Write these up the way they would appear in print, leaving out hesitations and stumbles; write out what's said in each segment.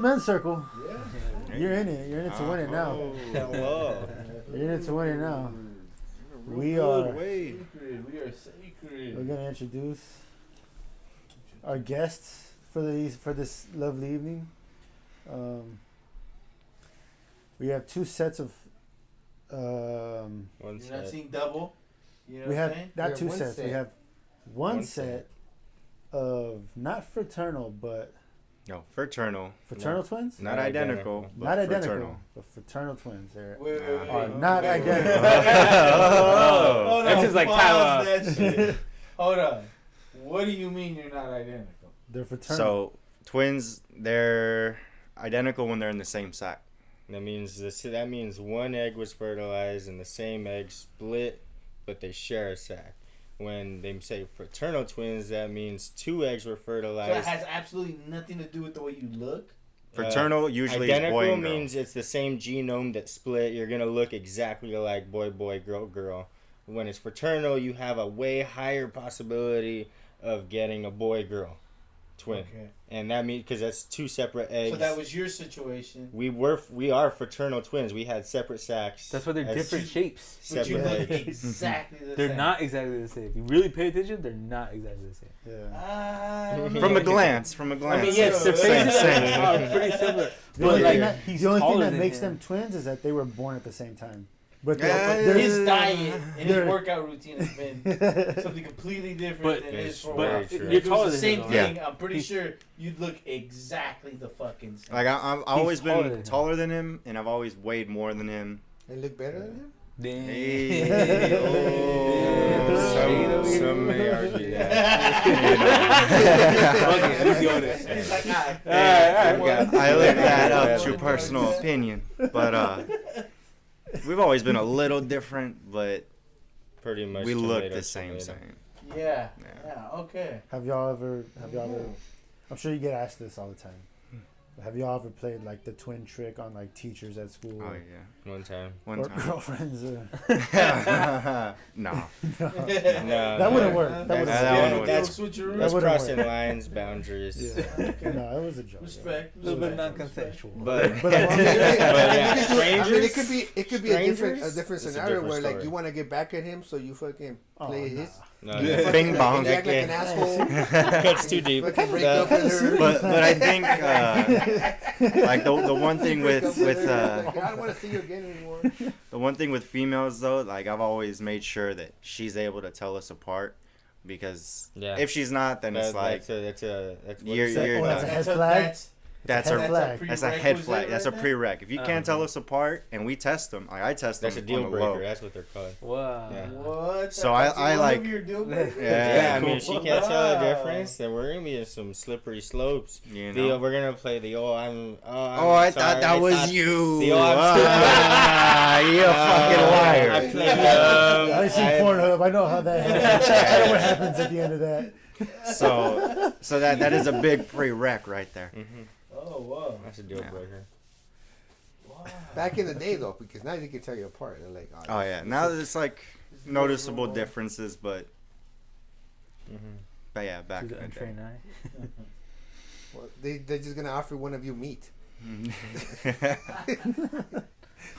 the men's circle. Yeah. You're in it. You're in it to win it now. Whoa. You're in it to win it now. We are sacred. We're gonna introduce our guests for this lovely evening. We have two sets of. One You're set. not seeing double. You know We what have I'm saying? not Yeah, two one sets. set. We have one One set set. of not fraternal, but No, fraternal. fraternal twins. Not identical, but Not identical, fraternal. but fraternal twins. They're Wait, are not identical. Hold That's on, just like pause Tyler. that shit. Hold on. What do you mean you're not identical? They're fraternal. So twins, they're identical when they're in the same sac. That means one egg was fertilized and the same egg split, but they share a sac. When they say fraternal twins, that means two eggs were So it fertilized. has absolutely nothing to do with the way you look. Fraternal usually is Identical boy and girl. means it's the same genome that split. You're gonna look exactly like boy, girl. When it's fraternal, you have a way higher possibility of getting a boy, girl twin, Okay. and that means because that's two separate eggs. So that was your situation. We are fraternal twins. We had separate sacs. That's why they're as different shapes. But you separate look eggs. exactly the They're same. not exactly the same. If you really pay attention, they're not exactly the same. yeah. From a glance. From a glance. I mean, yes, their Same, faces same. are pretty similar. The only But thing like, he's the only thing taller that than makes him. them twins is that they were born at the same time. But Yeah, they're His diet and his they're- workout routine has been something completely different But- than his for a but while. you're If it taller was the than same him, thing, I'm pretty sure you'd look exactly the fucking same. Like I've always taller than been him. taller than him, and I've always weighed more than him. Oh, They look better than him? Damn. Hey. Oh. Some may argue that. Okay, let's go with it. He's like, ah, Alright, well, I leave that Yeah. up to personal opinion, but we've always been a little different, but Pretty much. we look tomato, the same. tomato. Yeah, Yeah. yeah, okay. Have y'all ever? I'm sure you get asked this all the time. Have y'all ever played like the twin trick on like teachers at school Oh yeah, One time. one or time. girlfriends? Or... No. No, That wouldn't work. That That's, wouldn't work. that's, switcheroo. that's wouldn't crossing work. lines, boundaries. Yeah. No, it was a joke. Respect. A little bit respect, non-consensual. But, But I mean, yeah, it strangers. could be a different It's a scenario different where like story. you want to get back at him, so you fucking play his. No, you yeah. fucking, Bing like, bong. you act like an asshole. Cuts too deep. Fucking break up with her. But I think like the one thing Break up with her, like, I don't want to see you again anymore. the one thing with females though, like I've always made sure that she's able to tell us apart, because Yeah. if she's not, then it's like that's what You're- it That's you're a done. head flag. that's head a flag. that's a head flag. prerequisite That's a right prereq. If you can't tell us apart and we test them, like I test them That's a on deal the breaker. low. That's what they're called. Wow. Yeah. What? So That's I one like- of your deal breakers? Yeah, I mean, if she can't tell the Wow. difference, then we're gonna be in some slippery slopes. You The, know? we're gonna play the I'm I sorry, thought that I was thought- you. The I'm You a fucking liar. I played I see Pornhub. I know how that happens. I know what happens at the end of that. So that is a big prereq right there. Oh, wow. That's a deal Yeah. breaker. Wow. Back in the day though, because now they can tell you apart. They're like, Oh yeah, now it's like noticeable differences, but yeah, back in To the the day. untrained eye. Well, they're just gonna offer one of you meat.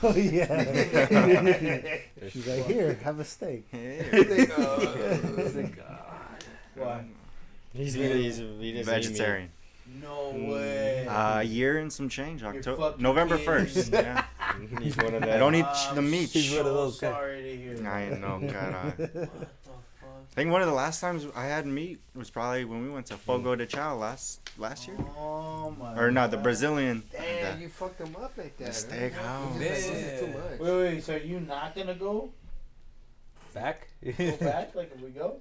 Oh yeah. She's like, here, have a steak. Why? He doesn't eat Vegetarian. No way. A year and some change. fucking November kidding. 1st. Yeah. meat. He's one of them. I don't eat I'm the meat. He's one of those so guys. sorry to hear that. I know, God. What the fuck? I think one of the last times I had meat was probably when we went to Fogo de Chao last year. Oh my Or no, the God. Brazilian. Damn, you fucked them up like that. The steakhouse. Huh? This is too much. Wait, so are you not gonna go? Back? Go back? Like if we go?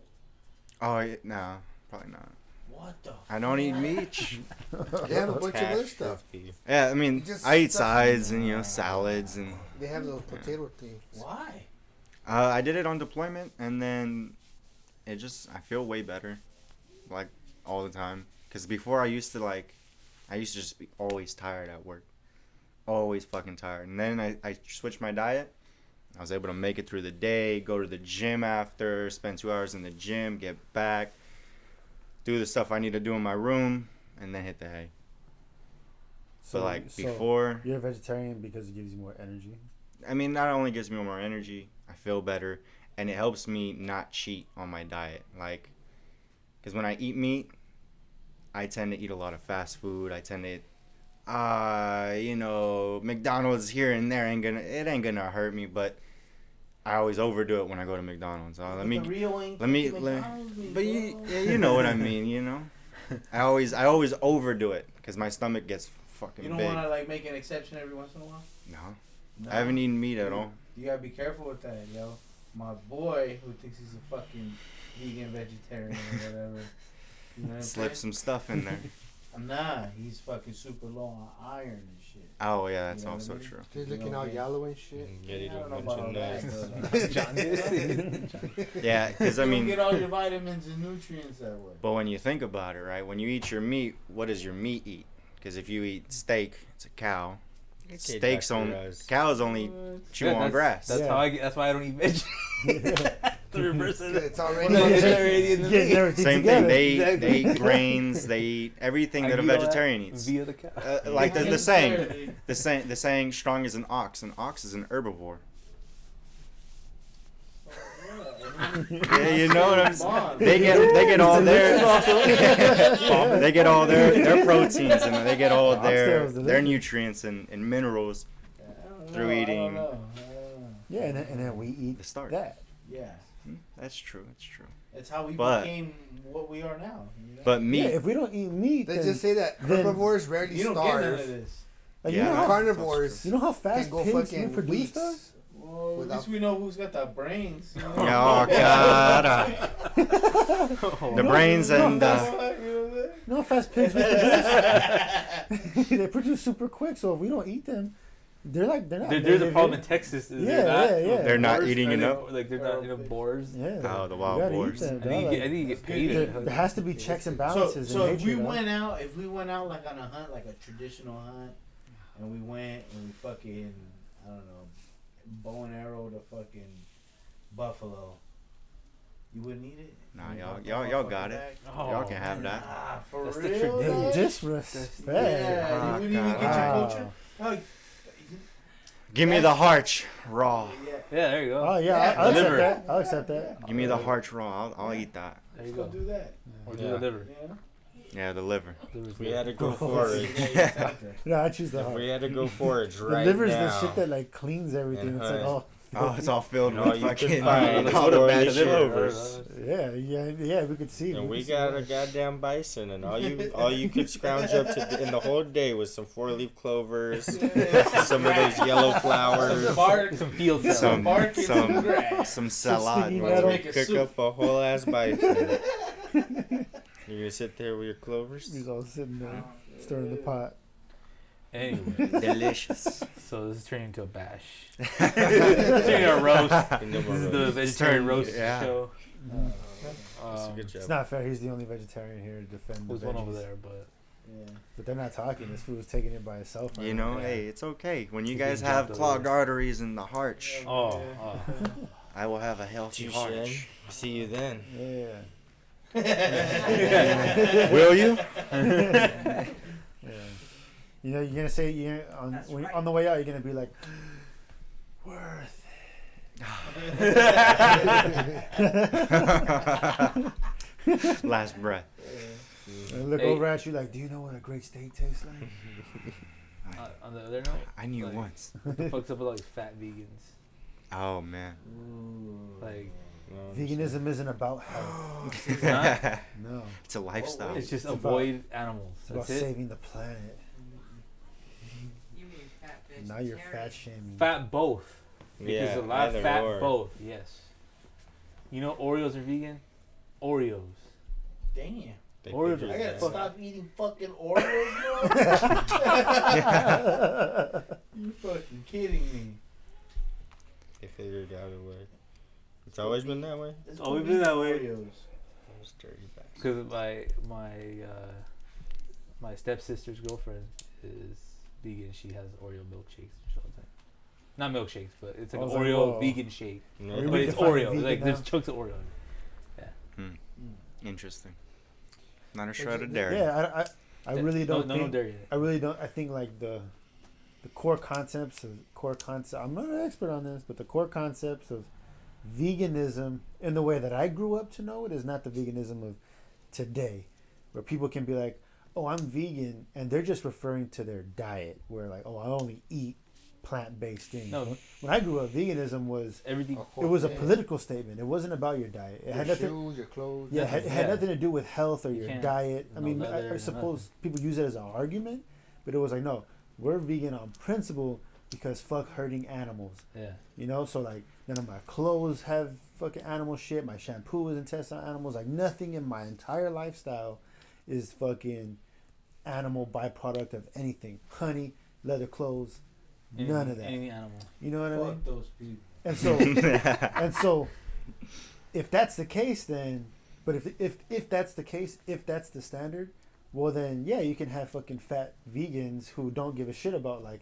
Oh, yeah, no, probably not. What the I don't eat fuck? meat. They have a bunch of other stuff. Yeah, I mean, Just I eat stuff- sides and, salads and... They have those potato things. Why? I did it on deployment, and then I feel way better, like, all the time. Because before I used to just be always tired at work. Always fucking tired. And then I switched my diet. I was able to make it through the day, go to the gym after, spend 2 hours in the gym, get back, do the stuff I need to do in my room, and then hit the hay. But like before, you're a vegetarian because it gives you more energy. I mean, not only gives me more energy, I feel better, and it helps me not cheat on my diet. Like, because when I eat meat, I tend to eat a lot of fast food. I tend to, McDonald's here and there ain't gonna hurt me, but I always overdo it when I go to McDonald's. But you know what I mean, you know. I always overdo it because my stomach gets fucking big. You don't want to like make an exception every once in a while? No. I haven't eaten meat at all. You gotta be careful with that, yo. My boy, who thinks he's a fucking vegan, vegetarian, or whatever. You know what Slip some stuff in there. Nah, he's fucking super low on iron and shit. Oh yeah, that's also true. He's looking all yellow and shit. Yeah, you I don't don't know about all mention that. that. Yeah, because I You mean, get all your vitamins and nutrients that way. but when you think about it, right? When you eat your meat, what does your meat eat? Because if you eat steak, it's a cow. Steaks on cows only chew on grass. That's how I get. That's why I don't eat veg. The reverse of It's already vegetarian. Getting everything Same together. thing. They eat grains. They eat everything that a vegetarian eats. Via the cow. Like the saying, the saying, strong as an ox. An ox is an herbivore. Yeah, you know what I'm saying. They get all their they get all their proteins and they get all their nutrients and minerals through eating. Yeah, and then we eat the starch. that. Yeah. That's true. That's true. It's how we But- became what we are now. You know? But meat. Yeah, if we don't eat meat, They then, just say that then- herbivores rarely You don't get none of starve. this. like, Yeah, you know how, Carnivores you know how can fast go pigs fucking reproduce weeks. stuff? Well, at Without- least we know who's got the brains. You know? Oh God. The brains and You know what I'm saying? You know how fast pigs reproduce? They produce super quick, so if we don't eat them, they're not. There's a problem in Texas. Is Yeah. They're not boars? eating Are they- enough? Like they're not enough boars. Yeah. Oh, the You wild gotta eat boars. them, I dog. think Like, you get paid. there has to be checks and balances So in if nature. we dog. went out like on a hunt, like a traditional hunt, and we went and we fucking, I don't know, bow and arrow to fucking buffalo, you wouldn't eat it? Nah, You want y'all the got motherfucker it. back? Y'all can have that. Ah, for That's the real? tradition. dog? Disrespect. Yeah, you wouldn't even get your God. culture. Oh, Give me the hearch raw. yeah. Yeah, there you go. Oh yeah, Yeah, I'll accept liver. that. I'll accept that. Give me the hearch raw. I'll eat that. There you Let's go. go do that. Or do Yeah. the liver. Yeah. Yeah, the liver. If we had to go forage, Yeah, I choose the if heart. we had to go forage The right liver's now, the shit that like cleans everything. And It's like, hunt. Oh, it's all filled No, with you could fucking find all the bad liver. clovers. yeah, we could see. and we could see got that. a goddamn bison, and all you could scrounge up to in the whole day was some 4-leaf clovers, some of those yellow flowers, Some bark, Some field some salad. bark and some grass. some sticky salad. metal. Make a cook soup. up a whole ass bison. You're gonna sit there with your clovers? He's all sitting there stirring the pot. Anyway, Delicious. so this is turning into a bash. Turning into a roast. And then This we're is gonna- the vegetarian roast yeah. show. That's a good It's job. not fair. He's the only vegetarian here to defend the There's one over veggies. there, but Yeah. But they're not talking. This fool's taking it by itself. right You now. know, hey, it's okay. When you He's guys being have jumped clogged over. arteries in the heart, oh, I will have a healthy heart. Touche. See you then. Yeah. Will you? Yeah. You know, you're gonna say on the way out, you're gonna be like, worth Last breath. it. And look Hey. over at you like, do you know what a great steak tastes like? on the other note, I knew Like- once. what the fuck's up with like fat vegans? Oh man. Like, Veganism isn't about health. it's not. No, It's a lifestyle. It's just It's avoid animals. it's about That's it. saving the planet. You mean fat vegetarian? Now you're fat shaming. Fat both. Because Yeah, a lot either of fat or. both. Yes. You know Oreos are vegan. Oreos. Damn. They Oreos figured are I it gotta out. stop eating fucking Oreos, bro. You fucking kidding me? They figured out a way. It's always been that way. It's always been that way. Oreos. Those dirty bastards. Because my stepsister's girlfriend is vegan. She has Oreo milkshakes and shit all the time. Not milkshakes, but it's like I an was like, Oreo whoa. vegan shake. No. Are you But it's redefining Oreo. vegan Like there's now? chunks of Oreo. Interesting. Not a shred of dairy. Yeah, I really don't No think. dairy in it. I really don't. I think like the core concepts. I'm not an expert on this, but the core concepts of veganism in the way that I grew up to know it is not the veganism of today, where people can be like, "Oh, I'm vegan," and they're just referring to their diet, where like, "Oh, I only eat plant-based things." No. When I grew up, veganism was Everything. it was a political statement. It wasn't about your diet. It Your had nothing. shoes, your clothes. Yeah, it had Yeah. nothing to do with health or You your can't- diet. I no mean, leather, I no suppose people use it as an argument, but it was like, no, we're vegan on principle because fuck hurting animals. Yeah. You know, so like none of my clothes have fucking animal shit. My shampoo isn't tested on animals. Like nothing in my entire lifestyle is fucking animal byproduct of anything. Honey, leather clothes, none of that. Any animal. You know what I mean? Fuck those people. And so, if that's the case, then, but if that's the case, if that's the standard, well then, yeah, you can have fucking fat vegans who don't give a shit about like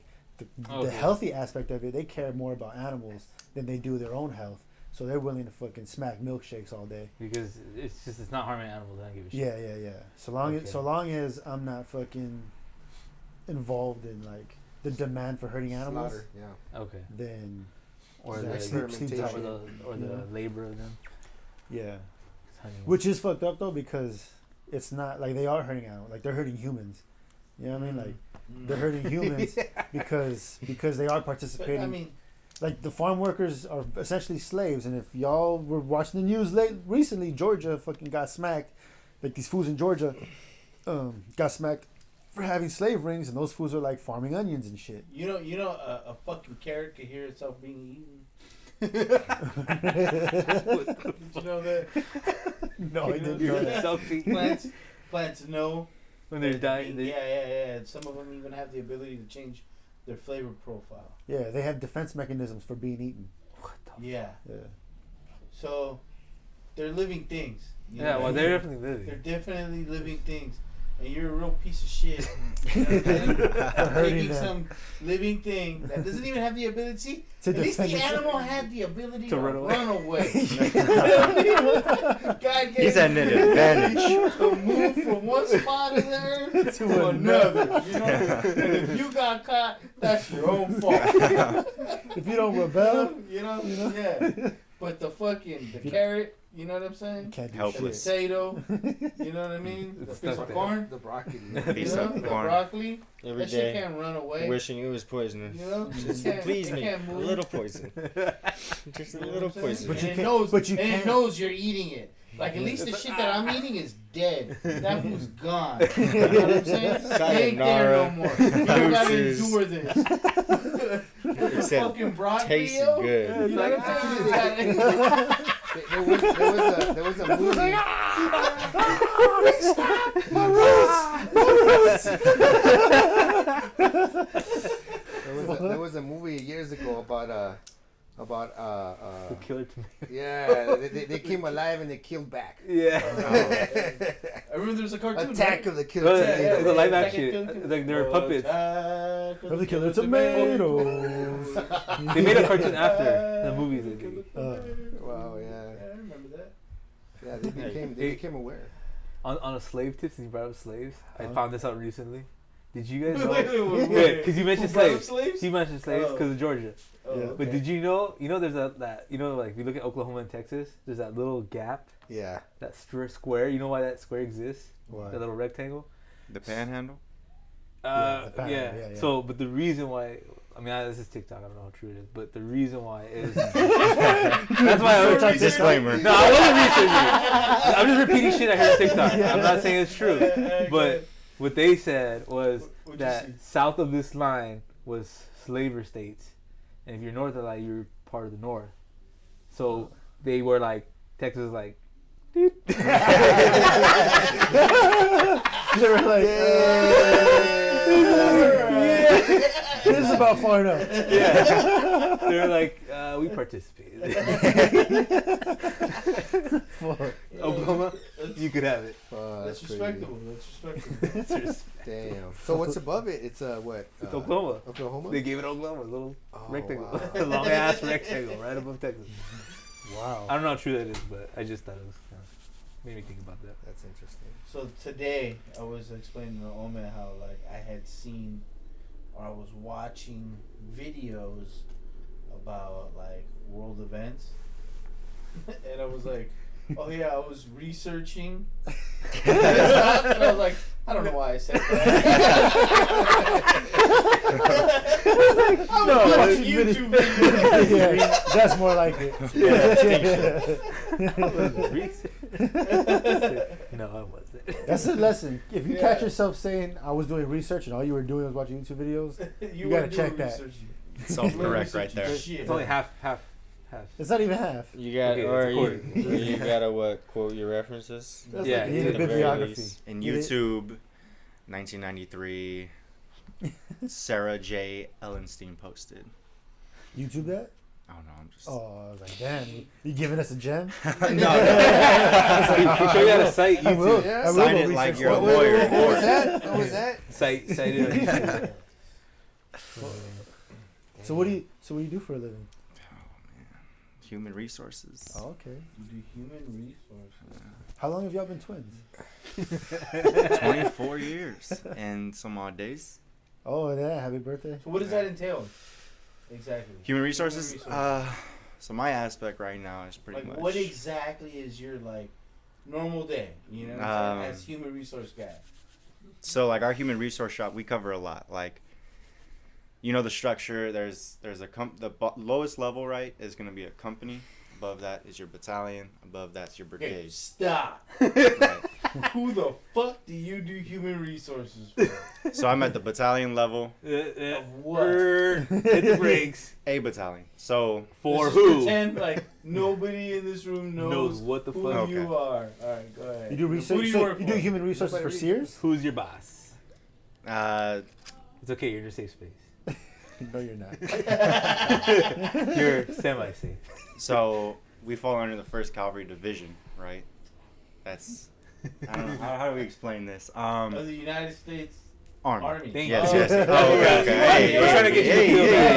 the healthy aspect of it. They care more about animals than they do their own health. So they're willing to fucking smack milkshakes all day. Because it's not harming animals. I don't give a shit. Yeah. So long as I'm not fucking involved in like the demand for hurting animals, Slaughter, yeah. Okay. then Or yeah, the sleep tight. or the labor of them. Yeah. It's honey. Which is fucked up though, because it's not like they are hurting animals, like they're hurting humans. You know what I mean? Like they're hurting humans because they are But, participating. I mean, Like the farm workers are essentially slaves, and if y'all were watching the news recently, Georgia fucking got smacked. Like these fools in Georgia got smacked for having slave rings, and those fools are like farming onions and shit. you know, a fucking carrot could hear itself being eaten. Did you know that? No, I didn't know that. Plants know When they're that dying. yeah. Some of them even have the ability to change their flavor profile. Yeah, they have defense mechanisms for being eaten. Yeah. Yeah. So they're living things. you Yeah, know well, what I they're mean? definitely living. They're definitely living things. And you're a real piece of shit. You know what I'm saying? hurting Taking them. some living thing that doesn't even have the ability. To At least the defend itself. animal had the ability To to run away. run away. You know what I mean? God gave He's at an advantage. to move from one spot of there to another. You know? And if you got caught, that's your own fault. If you don't rebel, You know? Yeah. But the carrot, you know what I'm saying? can't do The Helpless. potato, you know what I mean? The It's piece stuck of there. corn, The broccoli. Piece you know? of The corn. broccoli. Every That shit day, can't run away. wishing it was poisonous. You know? Just It can't- please it me, can't a move. little poison. Just a You know little what I'm saying? poison. But you And can't- it knows, but you and can't- it knows you're eating it. Like at least the shit that I'm eating is dead. That food's gone. You know what I'm saying? It ain't there no Sayonara. more. You don't gotta Deuces. endure this. The said, fucking broccoli. tastes yo. good. You know what I'm saying? There was a movie. There was a movie years ago about The killer tomato. yeah, they came alive and they killed back. Yeah. I remember there was a cartoon. Attack right? of the Killer Oh, Tomato. it's a live Attack action. of the Killer Like, they were puppets. Attack Of the Killer Tomatoes. They made a cartoon after the movies they did. Wow, Yeah, yeah, I remember that. yeah. They became aware. On a slave tip, since you brought up slaves, I found this out recently. Did you guys know? Wait. Yeah, because you mentioned Who brought up slaves. slaves? You mentioned slaves because of Georgia. Oh, Yeah. okay. But did you know? There's that. Like if you look at Oklahoma and Texas, there's that little gap, Yeah. that square. You know why that square exists? Why? That little rectangle. The panhandle? the pattern, Yeah. yeah. So, but the reason why, this is TikTok. I don't know how true it is, but the reason why is that's why I was Disclaimer. No, I wasn't researching it. I'm just repeating shit I heard on TikTok. I'm not saying it's true, but what they said was What'd you that see? south of this line was slaver states, and if you're north of that, you're part of the North. So they were like, Texas was like, dude. They were like, this is about far enough. Yeah. They were like, we participated. Fuck. Oklahoma, you could have it. That's crazy. respectable. That's respectable. Damn. So what's above it? It's what? It's Oklahoma. Oklahoma. They gave it Oklahoma, a little Oh, rectangle, wow. a long ass rectangle right above Texas. Wow. I don't know how true that is, but I just thought it was Made me think about that. That's interesting. So today I was explaining to Omen how like I had seen or I was watching videos about like world events, and I was like, oh yeah, I was researching. And I was like, I don't know why I said that. I was watching YouTube videos. Yeah, that's more like it. No, I wasn't. That's a lesson. If you Yeah. catch yourself saying I was doing research and all you were doing was watching YouTube videos, you gotta weren't check doing that. research. Self-correct right there. Shit. It's only half. It's not even half. You got, Okay, it's or recorded. you gotta what? Quote your references. That's Yeah, like, you need at a the very bibliography. least. In You need- YouTube, 1993, Sarah J. Ellenstein posted. YouTube that? Oh no, I'm just. Oh, I was like, damn, you giving us a gem? no, Show you how to cite I will. YouTube. Yeah. I will Sign go it like research you're a that. lawyer. What was that? What was that? Cite it on YouTube. So what do you do for a living? Human resources. Oh, okay. You do human resources. How long have y'all been twins? 24 years and some odd days. Oh, yeah. Happy birthday. So what does that entail? Exactly. Human resources. Human resources. So my aspect right now is pretty Like much. what exactly is your like normal day? You know, what I'm saying? As human resource guy. So like our human resource shop, we cover a lot. Like, you know the structure. There's lowest level, right, is gonna be a company. Above that is your battalion. Above that's your Okay, brigade. stop. Right. Who the fuck do you do human resources for? So I'm at the battalion level, Of what? Hit the brakes. A battalion. So For Let's just who? Pretend like nobody in this room knows what the who fuck? you Okay. are. All right, go ahead. You do Who research. do you So work you do for? human resources for Sears? Who's your boss? it's It's okay. You're in a safe space. No, you're not. You're semi-safe. so we fall under the 1st Cavalry Division, right? That's I don't know how do we explain this. Of the United States Army. Army. Thank Yes, Oh, yes. okay. Oh, okay. Hey, We're trying to get you to feel bad.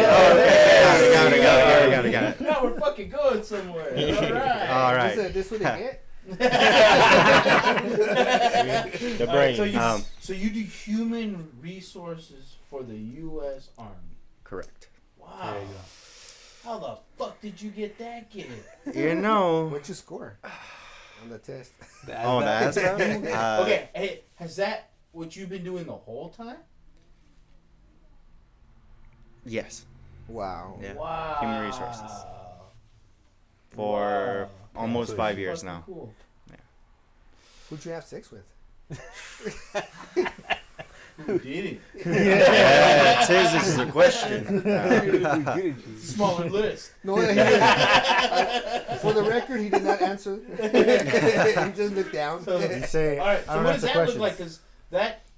Got it. Now we're fucking going somewhere. All right. All right. This what they get? The All right, brain. so you do human resources for the U.S. Army. Correct. Wow. There you go. How the fuck did you get that gig? You know. What'd you score on the test? Oh, that's Okay, hey, has that what you've been doing the whole time? Yes. Wow. Yeah. Wow. Human resources. For Wow. almost so 5 Fucking years now. Cool. Who'd you have sex with? Who did it? Yeah, this is the question. Smaller list. No, he didn't. For the record, he did not answer. He just looked down. So- You say, All right. I So don't what does answer that questions. look like? Because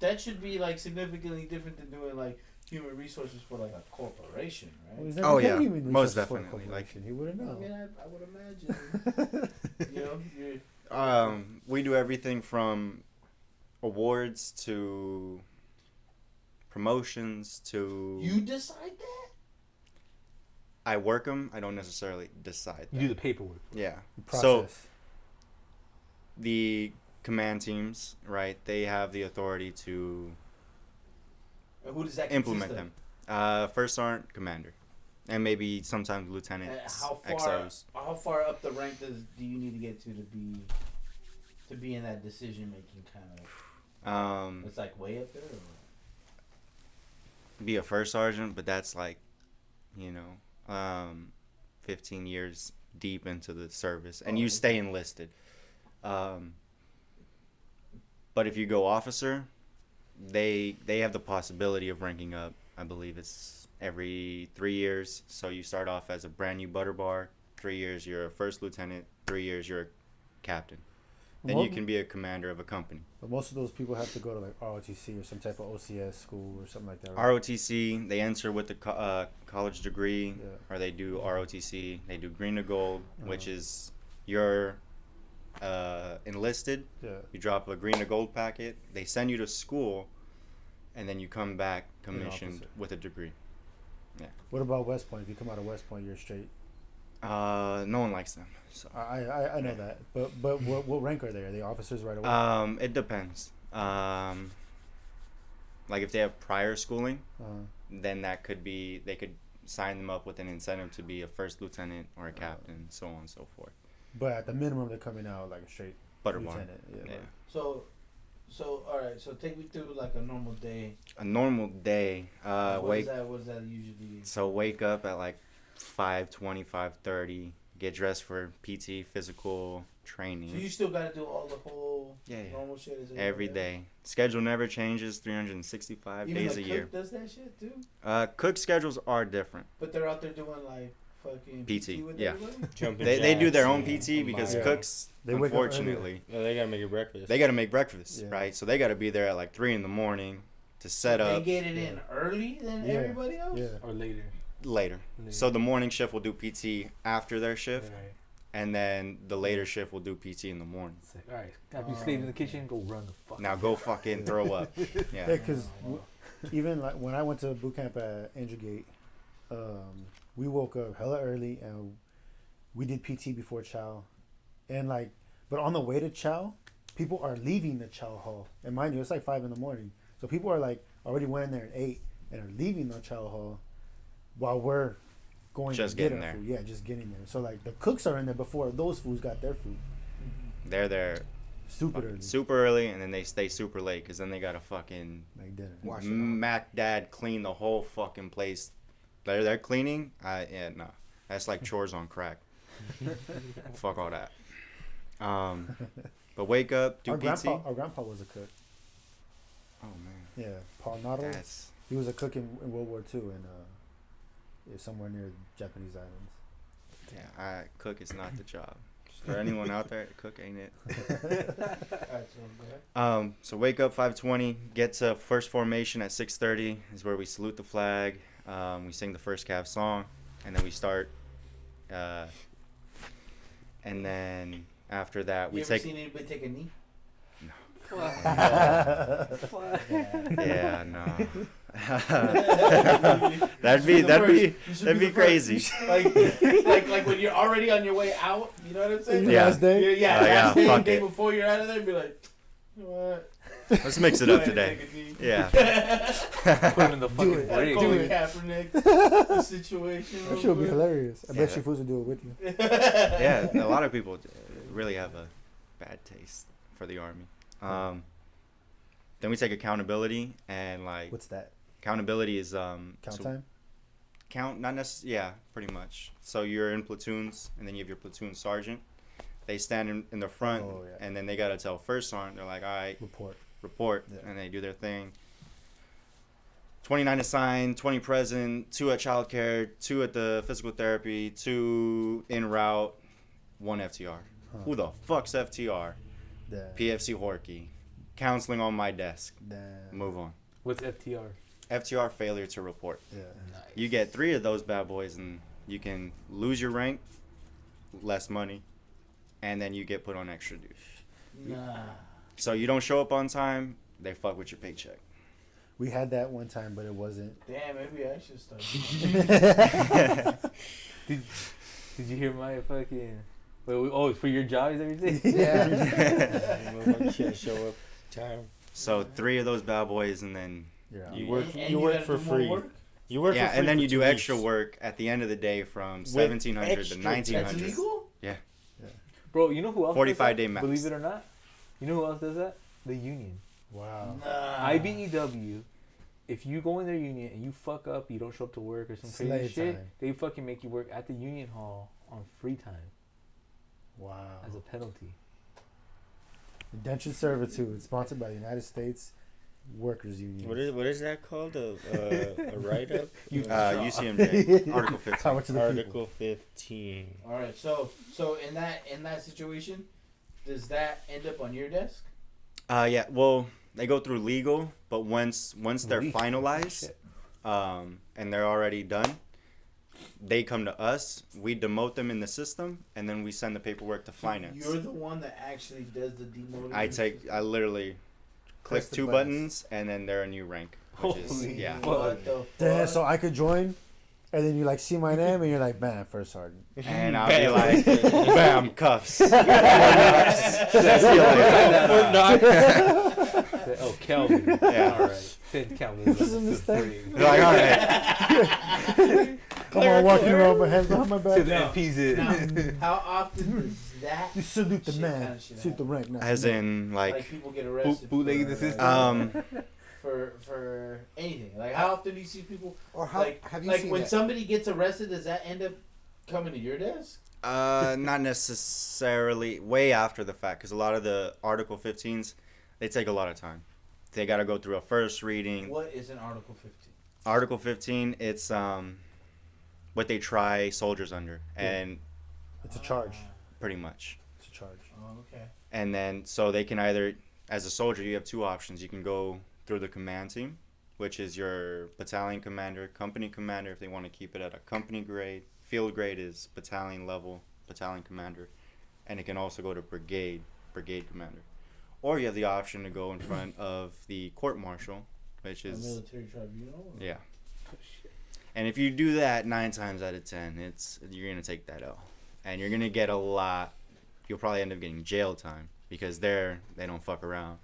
that should be like significantly different than doing like human resources for like a corporation, Well, right? he's never Oh, done yeah. human Most resources for a definitely, corporation. He wouldn't I know. mean, I would imagine. You know, you're, We do everything from awards to promotions to. you decide that? I work them. I don't necessarily decide. You Them. do the paperwork. Yeah. Process. So the command teams, right? They have the authority to And who does that implement consist them. First sergeant, commander, and maybe sometimes of? lieutenant, And XOs. how far up the rank do you need to get to be in that decision making kind of? It's like way up there. Or? Be a first sergeant, but that's like, 15 years deep into the service, and you stay enlisted. But if you go officer, they have the possibility of ranking up. I believe it's every 3 years. So you start off as a brand new butter bar. 3 years you're a first lieutenant. 3 years you're a captain. Then you can be a commander of a company. But most of those people have to go to like ROTC or some type of OCS school or something like that. Right? ROTC, they enter with the college degree, Yeah. or they do ROTC. They do green to gold, which Uh-huh. is you're enlisted. Yeah. You drop a green to gold packet. They send you to school, and then you come back commissioned officer. with a degree. What about West Point? If you come out of West Point, you're straight. No one likes them. So I know that, but what rank are they? Are they officers right away? it depends. Like if they have prior schooling, then that could be, they could sign them up with an incentive to be a first lieutenant or a captain, so on and so forth. But at the minimum, they're coming out like a straight Butterborn. lieutenant. Yeah. So all right. So take me through like a normal day. A normal day. What is that usually? So wake up at like 5:20, 5:30. Get dressed for PT, physical training. So you still got to do all the whole Yeah. normal shit Every day. Schedule never changes. 365 Even days the a year. cook does that shit too. Cook schedules are different. But they're out there doing like fucking PT, with yeah. everybody? Jumping They do their jacks own and PT because Yeah. cooks, They wake up unfortunately, Yeah, they gotta make your breakfast. they got to make breakfast, Yeah. right? So they got to be there at like 3 in the morning to set They up get it in early than Yeah. everybody else. Yeah. Or later. later. So the morning shift will do PT after their shift, Right. and then the later shift will do PT in the morning. It's like, all right, got you slaved in the kitchen. Go run the fuck. Now go fucking throw up. Yeah, Yeah. because even like when I went to boot camp at Angel Gate, we woke up hella early and we did PT before chow, and like, but on the way to chow, people are leaving the chow hall, and mind you, it's like 5 in the morning, so people are like already went in there at 8 and are leaving the chow hall, while we're going Just to get getting our there. food. Yeah, just getting there. So like the cooks are in there before those fools got their food. They're there Super early, super early, and then they stay super late because then they got to fucking like dinner. Wash it off. Mac Dad clean the whole fucking place. They're cleaning. Yeah, no, that's like chores on crack. Fuck all that. But wake up, do Our PT. grandpa was a cook. Oh man, Yeah, Paul Noddle. that's He was a cook in World War II in somewhere near Japanese islands. yeah. Cook is not the job. For anyone out there, cook ain't it. Alright, so go ahead. So wake up 5:20, get to first formation at 6:30 is where we salute the flag. We sing the first calf song, and then we start. And then after that, we You ever take. seen anybody take a knee? Yeah, no. that'd be crazy. like when you're already on your way out, you know what I'm saying? Yeah. Last day? Yeah, Oh, last yeah, day, fuck day it. before you're out of there, be like, you know what? Let's mix it Go up ahead and today. take a knee. Yeah. Put him in the fucking it. break. Call Do it it. Kaepernick the situation. That shit would be hilarious. I bet Yeah. you fools would do it with you. Yeah, a lot of people really have a bad taste for the army. Then we take accountability, and like What's that? accountability is Count time? not necessarily, yeah, pretty much. So you're in platoons, and then you have your platoon sergeant. They stand in the front, Oh, yeah. and then they gotta tell first sergeant. They're like, all right, report, Yeah. and they do their thing. 29 assigned, 20 present, 2 at childcare, 2 at the physical therapy, 2 en route, 1 FTR. Huh. Who the fuck's FTR? Damn. PFC Horky. Counseling on my desk. Damn. Move on. What's FTR? FTR, failure to report. Yeah. You get 3 of those bad boys, and you can lose your rank, less money, and then you get put on extra duty. Nah. So you don't show up on time, they fuck with your paycheck. We had that one time, but it wasn't. Damn, maybe I should start. Did you hear my fucking? Oh, for your job is everything. Shouldn't show up time. So 3 of those bad boys, and then Yeah. You work. And You work gotta for do more free. work? You work yeah, for free and then for you 2 do extra weeks. work at the end of the day from With 1700 to extra- 1900. That's legal? Bro, you know who else? 45 does day that? max. Believe it or not, you know who else does that? The union. Wow. Nah. IBEW. If you go in their union and you fuck up, you don't show up to work or some crazy Slave shit, time. they fucking make you work at the union hall on free time Wow. as a penalty. Indentured servitude, sponsored by the United States Workers Union. What is that called? A write up. UCMJ, Article 15. How much of the people? Article 15. All right, so in that situation, does that end up on your desk? Yeah, well, they go through legal, but once they're Legal. finalized, Shit. and they're already done, they come to us. We demote them in the system, and then we send the paperwork to finance. You're the one that actually does the demoting. I literally click Press the 2 buttons. buttons, and then they're a new rank. Which is, Holy yeah. fuck. What the fuck? Damn, so I could join And then you like see my name and you're like, man, first sergeant. And I'll be like, bam, cuffs. See you later. Oh, Kelvin. Yeah. All right. 10 Kelvin. This is a mistake. They're like, all right. Come on, walking around with my hands behind my To back. the MPs in. How often does that? You salute the shit man. kinda shit Salute the rank. Not As the man. in, Like like, people get arrested bootlegging the for, system? for anything. Like how often do you see people? Or how Like have you like seen when that? somebody gets arrested, does that end up coming to your desk? not necessarily way after the fact, because a lot of the Article 15s, they take a lot of time. They got to go through a first reading. What is an Article 15? Article 15, it's what they try soldiers under, and It's a charge. pretty much. It's a charge. Oh, okay. And then, so they can either, as a soldier, you have two options. You can go through the command team, which is your battalion commander, company commander, if they want to keep it at a company grade. Field grade is battalion level, battalion commander. And it can also go to brigade commander. Or you have the option to go in front of the court martial, which A is, military tribunal. Or? yeah. And if you do that 9 times out of 10, you're gonna take that L, and you're gonna get a lot. You'll probably end up getting jail time because they don't fuck around.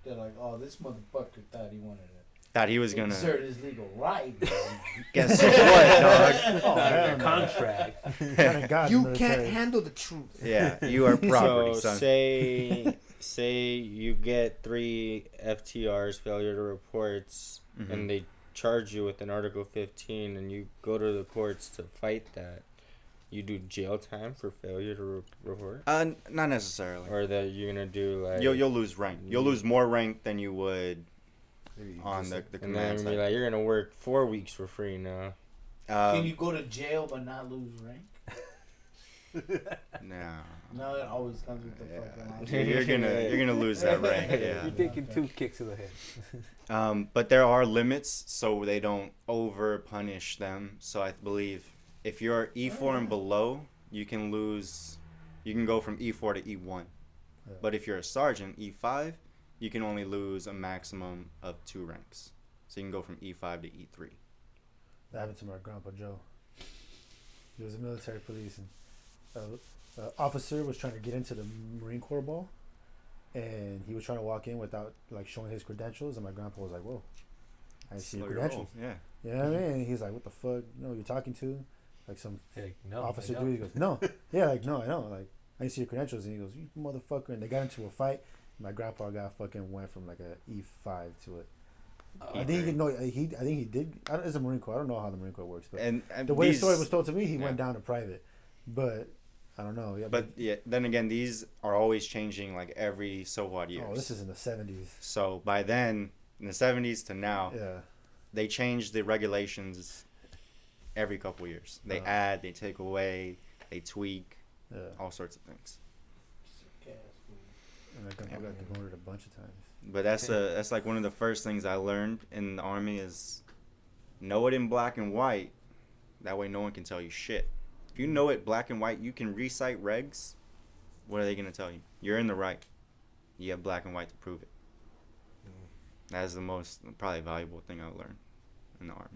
They're like, oh, this motherfucker thought he wanted to Thought he was gonna exert his legal right. guess what, dog? Oh, Not hell your no. contract. Thank God You the can't military- handle the truth. Yeah, you are property, So son. say you get 3 FTRs, failure to reports, Mhm. and they charge you with an Article 15, and you go to the courts to fight that. You do jail time for failure to report, Not necessarily. or that you're gonna do like You'll lose rank. You'll lose more rank than you would Maybe on just the and then command be side. like, you're gonna work 4 weeks for free now. Can you go to jail but not lose rank? No. No, it always comes with the Yeah. fucking line. You're gonna lose that rank. You're Yeah. taking 2 kicks to the head. But there are limits, so they don't over punish them. So I believe if you're E4 and below, you can lose. You can go from E4 to E1. Yeah. But if you're a sergeant, E5, you can only lose a maximum of 2 ranks. So you can go from E5 to E3. That happened to my grandpa Joe. He was a military police, and officer was trying to get into the Marine Corps ball, and he was trying to walk in without like showing his credentials, and my grandpa was like, "Whoa, I see your Slow credentials." roll, yeah. You know what I mean? And he's like, "What the fuck? You know who you're talking to?" Like some Like, no, officer I dude. He don't. goes, "No, yeah, like no, I know. Like I didn't see your credentials." And he goes, "You motherfucker!" And they got into a fight. My grandpa went from like a E5 to it. I think he no, I think he did. It's a Marine Corps. I don't know how the Marine Corps works, but And the way the these- story was told to me, he yeah. went down to private. But I don't know. Yeah, But yeah, then again, these are always changing like every so what years. oh, this is in the 70s. So by then, in the 70s to now, Yeah. they change the regulations every couple years. They add, they take away, they tweak, Yeah. all sorts of things. And I got demoted a bunch of times. But that's like one of the first things I learned in the Army is know it in black and white. That way no one can tell you shit. If you know it black and white, you can recite regs. What are they going to tell you? You're in the right. You have black and white to prove it. That is the most probably valuable thing I've learned in the Army.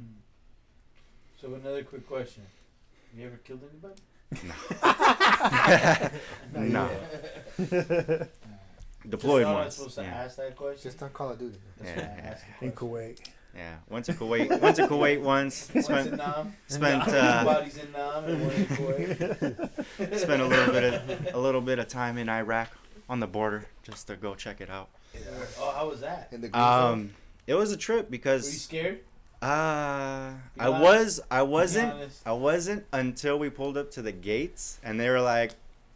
So another quick question: you ever killed anybody? No. Deployed Just not once. supposed to Yeah. ask that question. Just on Call of Duty. That's Yeah, why I yeah. asked the In question. Kuwait. Yeah. Went to Kuwait once. Once in Spent Nam. spent Two bodies in Nam and one in Kuwait. spent a little bit of time in Iraq on the border just to go check it out. Oh, how was that? In the green zone. It was a trip Were you because scared? I honest. wasn't until we pulled up to the gates and they were like,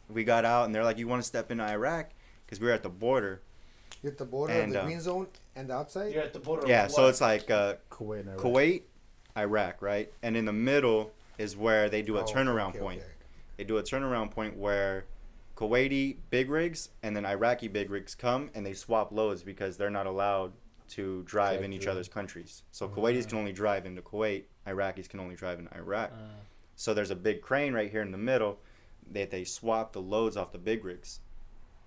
we got out and they're like, you want to step into Iraq? Because we were at the border. You're at the border and, of the green zone and the outside. You're at the border. Yeah, of so what? it's like Kuwait and Iraq. Kuwait, Iraq, right? And in the middle is where they do a Oh, turnaround okay, point. okay. They do a turnaround point where Kuwaiti big rigs and then Iraqi big rigs come and they swap loads because they're not allowed to drive in each other's countries. So Kuwaitis can only drive into Kuwait, Iraqis can only drive in Iraq. So there's a big crane right here in the middle that they swap the loads off the big rigs.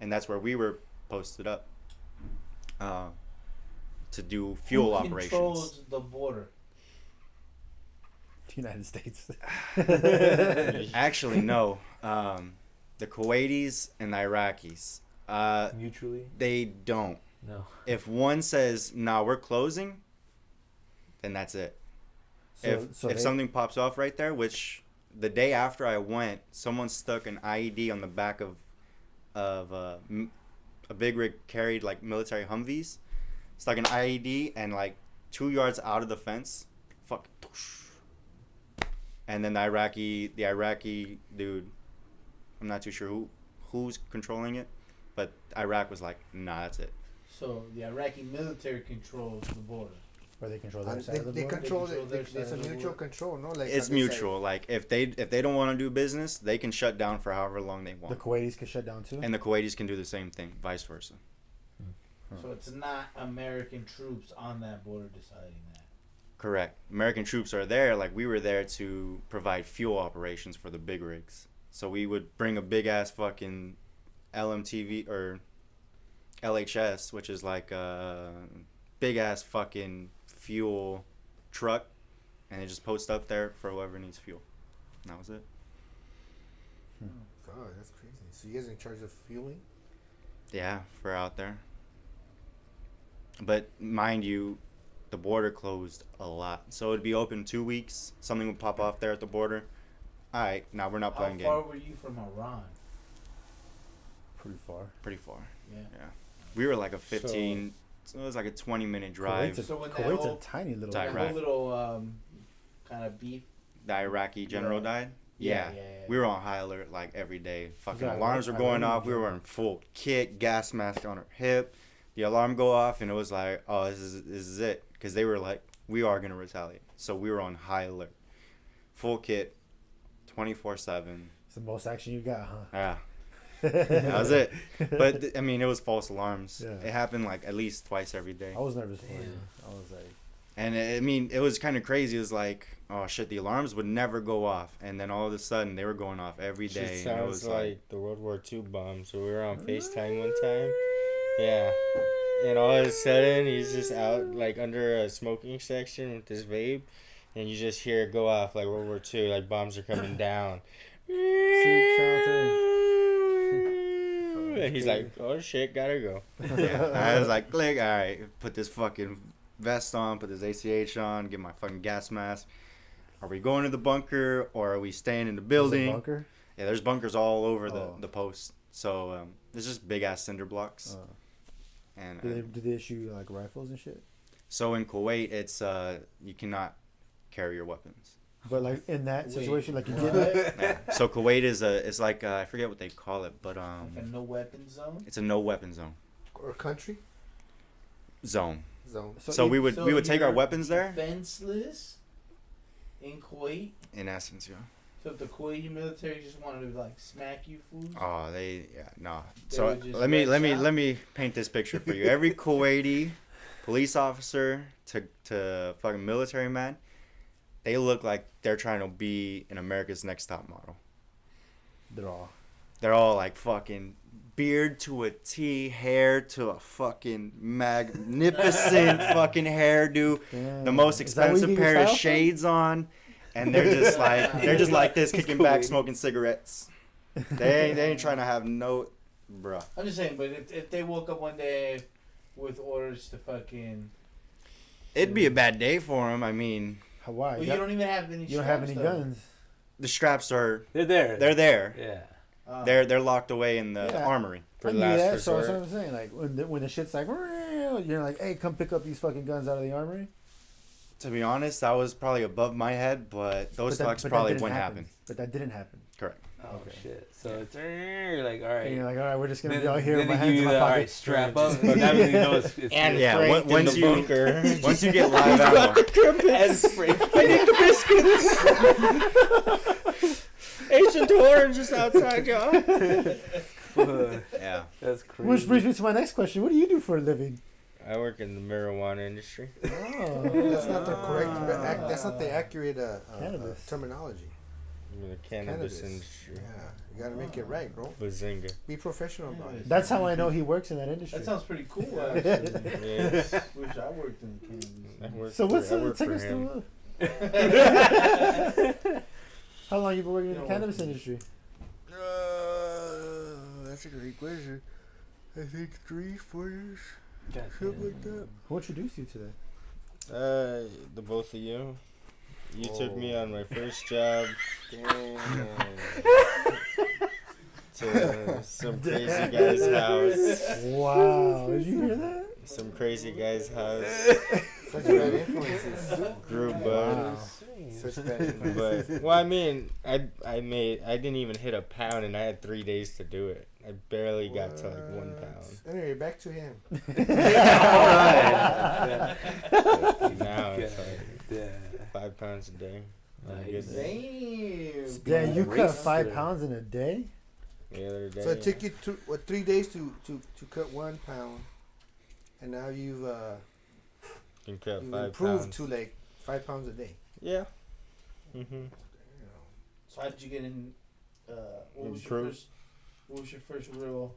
And that's where we were posted up to do fuel Who operations. controls the border? United States. Actually, no. The Kuwaitis and the Iraqis, Mutually? they don't. No. If one says, "Nah, we're closing," then that's it. If something pops off right there, which the day after I went, someone stuck an IED on the back of a big rig carried like military Humvees, stuck an IED and like 2 yards out of the fence, fuck, and then the Iraqi dude, I'm not too sure who's controlling it, but Iraq was like, nah, that's it. So the Iraqi military controls the border. Or they control their side of the They border? control They control it. their It's side a of the mutual border. control, no? Like It's how they say. mutual. Like if they don't want to do business, they can shut down for however long they The want, Kuwaitis can shut down too? and the Kuwaitis can do the same thing, vice versa. So it's not American troops on that border deciding that. Correct. American troops are there. Like we were there to provide fuel operations for the big rigs. So we would bring a big ass fucking LMTV or LHS, which is like a big ass fucking fuel truck, and they just post up there for whoever needs fuel. And that was it. God, that's crazy. So you guys are in charge of fueling? Yeah, for out there. But mind you, the border closed a lot. So it'd be open 2 weeks. Something would pop off there at the border. All right, now we're not How playing far game. were you from Iran? Pretty far. Pretty far. Yeah. We were like a 15. So it was like a 20-minute drive. Kuwait's a, So when that Kuwait's a whole- tiny little. That That right. whole little kind of beef. The Iraqi general Yeah. died. Yeah. We were on high alert like every day. Fucking that alarms were going Iranian off. We were general? wearing full kit, gas mask on our hip. The alarm go off, and it was like, oh, this is it. Because they were like, we are going to retaliate. So we were on high alert. Full kit, 24/7. It's the most action you got, huh? Yeah, that was it. But, I mean, it was false alarms. Yeah. It happened like at least twice every day. I was nervous for Damn. you. I was like, And I mean, it was kind of crazy. It was like, oh shit, the alarms would never go off, and then all of a sudden they were going off every Shit day. And it sounds was like the World War II bomb. So we were on FaceTime one time. Yeah. And all of a sudden, he's just out, like, under a smoking section with his vape. And you just hear it go off, like World War II, like bombs are coming down. And he's like, oh shit, gotta go. Yeah. I was like, click, all right, put this fucking vest on, put this ACH on, get my fucking gas mask. Are we going to the bunker or are we staying in the was it building? bunker? Yeah, there's bunkers all over Oh. the post. So there's just big ass cinder blocks. And Did they issue like rifles and shit? so in Kuwait, it's you cannot carry your weapons. But like in that Wait, situation, like you what? did. Yeah. So Kuwait is it's like I forget what they call it, but Like a no weapon zone. it's a no weapon zone. Or country? Zone. Zone. So we would take our you're weapons there. Defenseless in Kuwait. In essence, yeah. So if the Kuwaiti military just wanted to like smack you fools, Oh, no. They So would just let me red shot? let me paint this picture for you. Every Kuwaiti police officer to fucking military man, they look like they're trying to be an America's Next Top Model. They're all like fucking beard to a T, hair to a fucking magnificent fucking hairdo, the most Is that where you expensive get your pair of style from? shades on, and they're just like this, kicking back, smoking cigarettes. They ain't trying to have no, bruh. I'm just saying. But if they woke up one day with orders to fucking, It'd be a bad day for them. I mean, Hawaii. well, you don't even have any. You don't have straps, any though. guns. the straps are They're there. they're there. Yeah. They're locked away in the Yeah. armory. For I knew last that, so that's resort. what I'm saying. Like when the shit's like, you're like, hey, come pick up these fucking guns out of the armory. To be honest, that was probably above my head, but those But that- talks but that probably didn't wouldn't happen. But that didn't happen. Correct. Oh Okay. shit. So it's you're like, all And right. you're like, all right, we're just gonna Then, be out here with then my they hands give in you my the, all pocket. right, strap up. But now you know it's And Yeah, Frank in once the you- bunker. Once you get live ammo, Crumpets. I need the biscuits. Agent Orange is outside, y'all. yeah. That's crazy. Which brings me to my next question. What do you do for a living? I work in the marijuana industry. Oh, That's not the correct. That's not the accurate Cannabis. terminology. In the cannabis Cannabis. Yeah, industry. you gotta make it right, bro. Bazinga. Be professional about it. That's how I know he works in that industry. That sounds pretty cool, actually. Yes. Wish I worked in Kansas. I work So what's for, I the work take for us him. through? How long you been working in You the don't cannabis work in- industry? That's a great question. I think 3-4 years, God something damn. like that. Who introduced you to that? The both of you. You took me Oh. on my first job Damn. to some crazy guy's house. Wow, did you hear that? Some crazy guy's house. Such bad influences. Grew Wow. bud. Such bad influences. But well, I mean, I didn't even hit a pound, and I had 3 days to do it. I barely got to like 1 pound. Anyway, back to him. Now it's like Yeah. 5 pounds a day. On a good Nice. day. Damn. Yeah, you cut Race 5 or- pounds in a day? The other day. So it took you 3 days to cut 1 pound, and now you've can cut you've 5 improved pounds. to like 5 pounds a day. Yeah. Mhm. So how did you get in? What was Improve. your first real?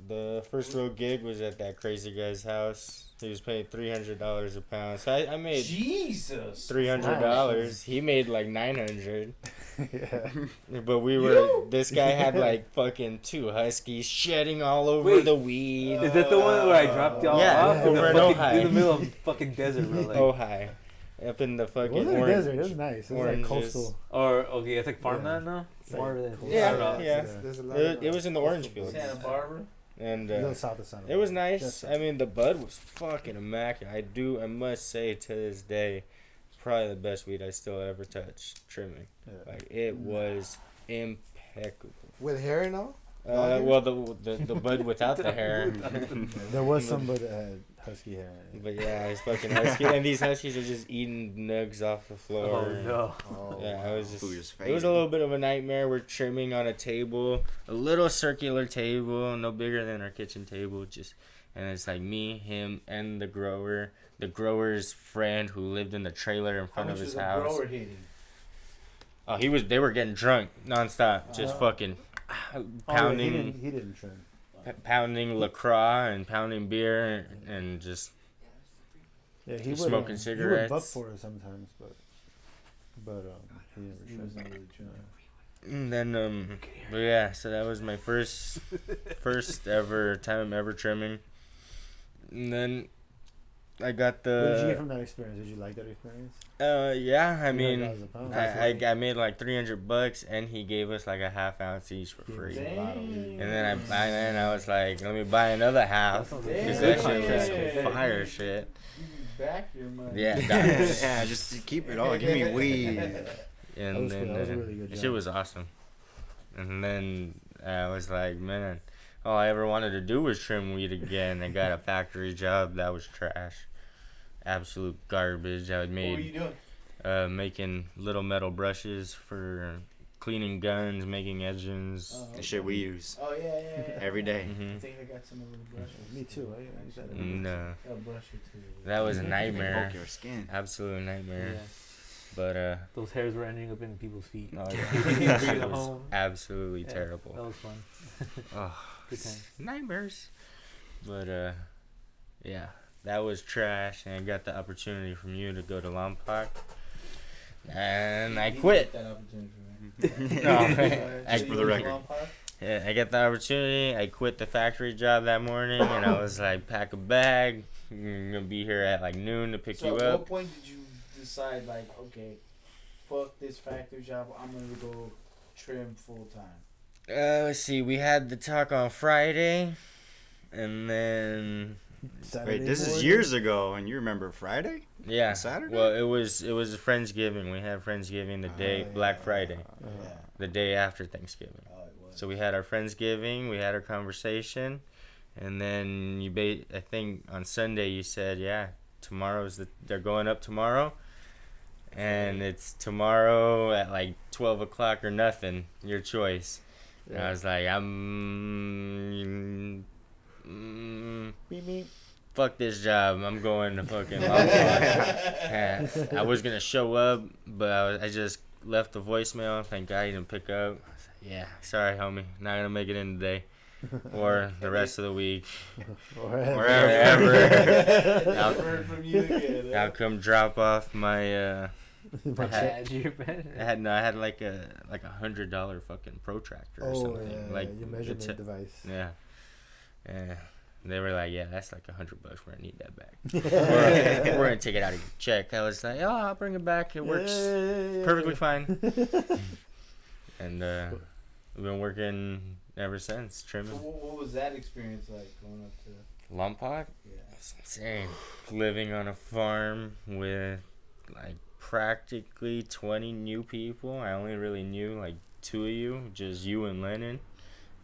The first real gig was at that crazy guy's house. He was paying $300 a pound. So I made Jesus. $300. He made like 900. Yeah. But we were. This guy had like fucking 2 huskies shedding all over Wait. the weed. Is that the one where I dropped y'all Yeah, off in the, over in fucking, Ojai. in the middle of fucking desert, bro? Like, Ojai, up in the It fucking wasn't a orange. desert. It was nice. It was like oranges. coastal. or okay, it's like farmland now. It's like More than coastal. Yeah, I don't know. yeah. There's a lot It was in the orange coastal fields. Santa Barbara. And A little south of Santa it was Barbara. nice. Just- I mean, the bud was fucking immaculate. I must say to this day, it's probably the best weed I still ever touched trimming. Yeah. Like it was impeccable. with hair and all. Well, the bud without the hair. There was somebody that had husky hair. But yeah, it's fucking husky, and these huskies are just eating nugs off the floor. Oh no. Oh, Yeah, it was just. Food is It was a little bit of a nightmare. We're trimming on a table, a little circular table, no bigger than our kitchen table. And it's like me, him, and the grower. The grower's friend who lived in the trailer in How front much of his was the house. grower hitting? Oh, they were getting drunk nonstop, just fucking pounding, He didn't trim. pounding LaCroix and pounding beer and just. Yeah, he would Smoking He would buck cigarettes. for it sometimes, but he never trimmed. really trim. And then but yeah, so that was my first ever time ever trimming. And then I got What did you get the from that experience? Did you like that experience? yeah, I mean $300 a pound. I made like $300 and he gave us like a half ounce each for free. Damn. A lot of weed. And then I was like, let me buy another half. That sounds Because like that good shit was content. some fire shit. You back your money. Yeah, Yeah, just keep it all. Give me weed. And That was then cool. That was a really good that job. shit was awesome. And then I was like, man, all I ever wanted to do was trim weed again. I got a factory job that was trash, absolute garbage. I What were made you doing? making little metal brushes for cleaning guns, making engines. The shit we use Oh yeah. every day. I hmm think I got some of those brushes. Me too. I use that. And A brush or two. that was a nightmare, Poke your skin. absolute nightmare. Yeah. But Those hairs were ending up in people's feet. oh, Bringing yeah. it It was home. absolutely Yeah, terrible. That was fun. Oh, Good times. nightmares. But yeah, that was trash, and I got the opportunity from you to go to Lompoc, and I You quit. get that opportunity, No, right? I- So for you the went to record. Lompoc? Yeah, I got the opportunity. I quit the factory job that morning, and I was like, pack a bag. I'm gonna be here at like noon to pick So you at up. what point did you decide, like, okay, fuck this factory job, I'm gonna go trim full time? Let's see. We had the talk on Friday, and then Saturday Wait, this is morning? years ago, and you remember Friday? yeah. Saturday? Well, it was Friendsgiving. We had Friendsgiving the day Black Friday, Yeah. the day after Thanksgiving. Oh, it was. So we had our Friendsgiving, we had our conversation, and then I think on Sunday you said, yeah, they're going up tomorrow, and it's tomorrow at like 12 o'clock or nothing, your choice. And I was like, Beep, beep. fuck this job, I'm going to fucking Lompoc. I was gonna show up, but I just left a voicemail. Thank God he didn't pick up. I was like, yeah, sorry, homie, not gonna make it in today, or the rest of the week, Wherever. wherever. Never heard from you again. I'll come drop off my My I check. had- I had like a $100 fucking protractor or Oh something. yeah, Like your it's measurement a- device. Yeah. Yeah. They were like, yeah, that's like $100. We're gonna need that back. Yeah. We're gonna take it out of your check. I was like, oh, I'll bring it back. It works Yeah. perfectly fine. And we've been working ever since So trimming. what was that experience like going up to? Lompoc? Yeah. It's insane. Living on a farm with like practically 20 new people. I only really knew like 2 of you, just you and Lennon.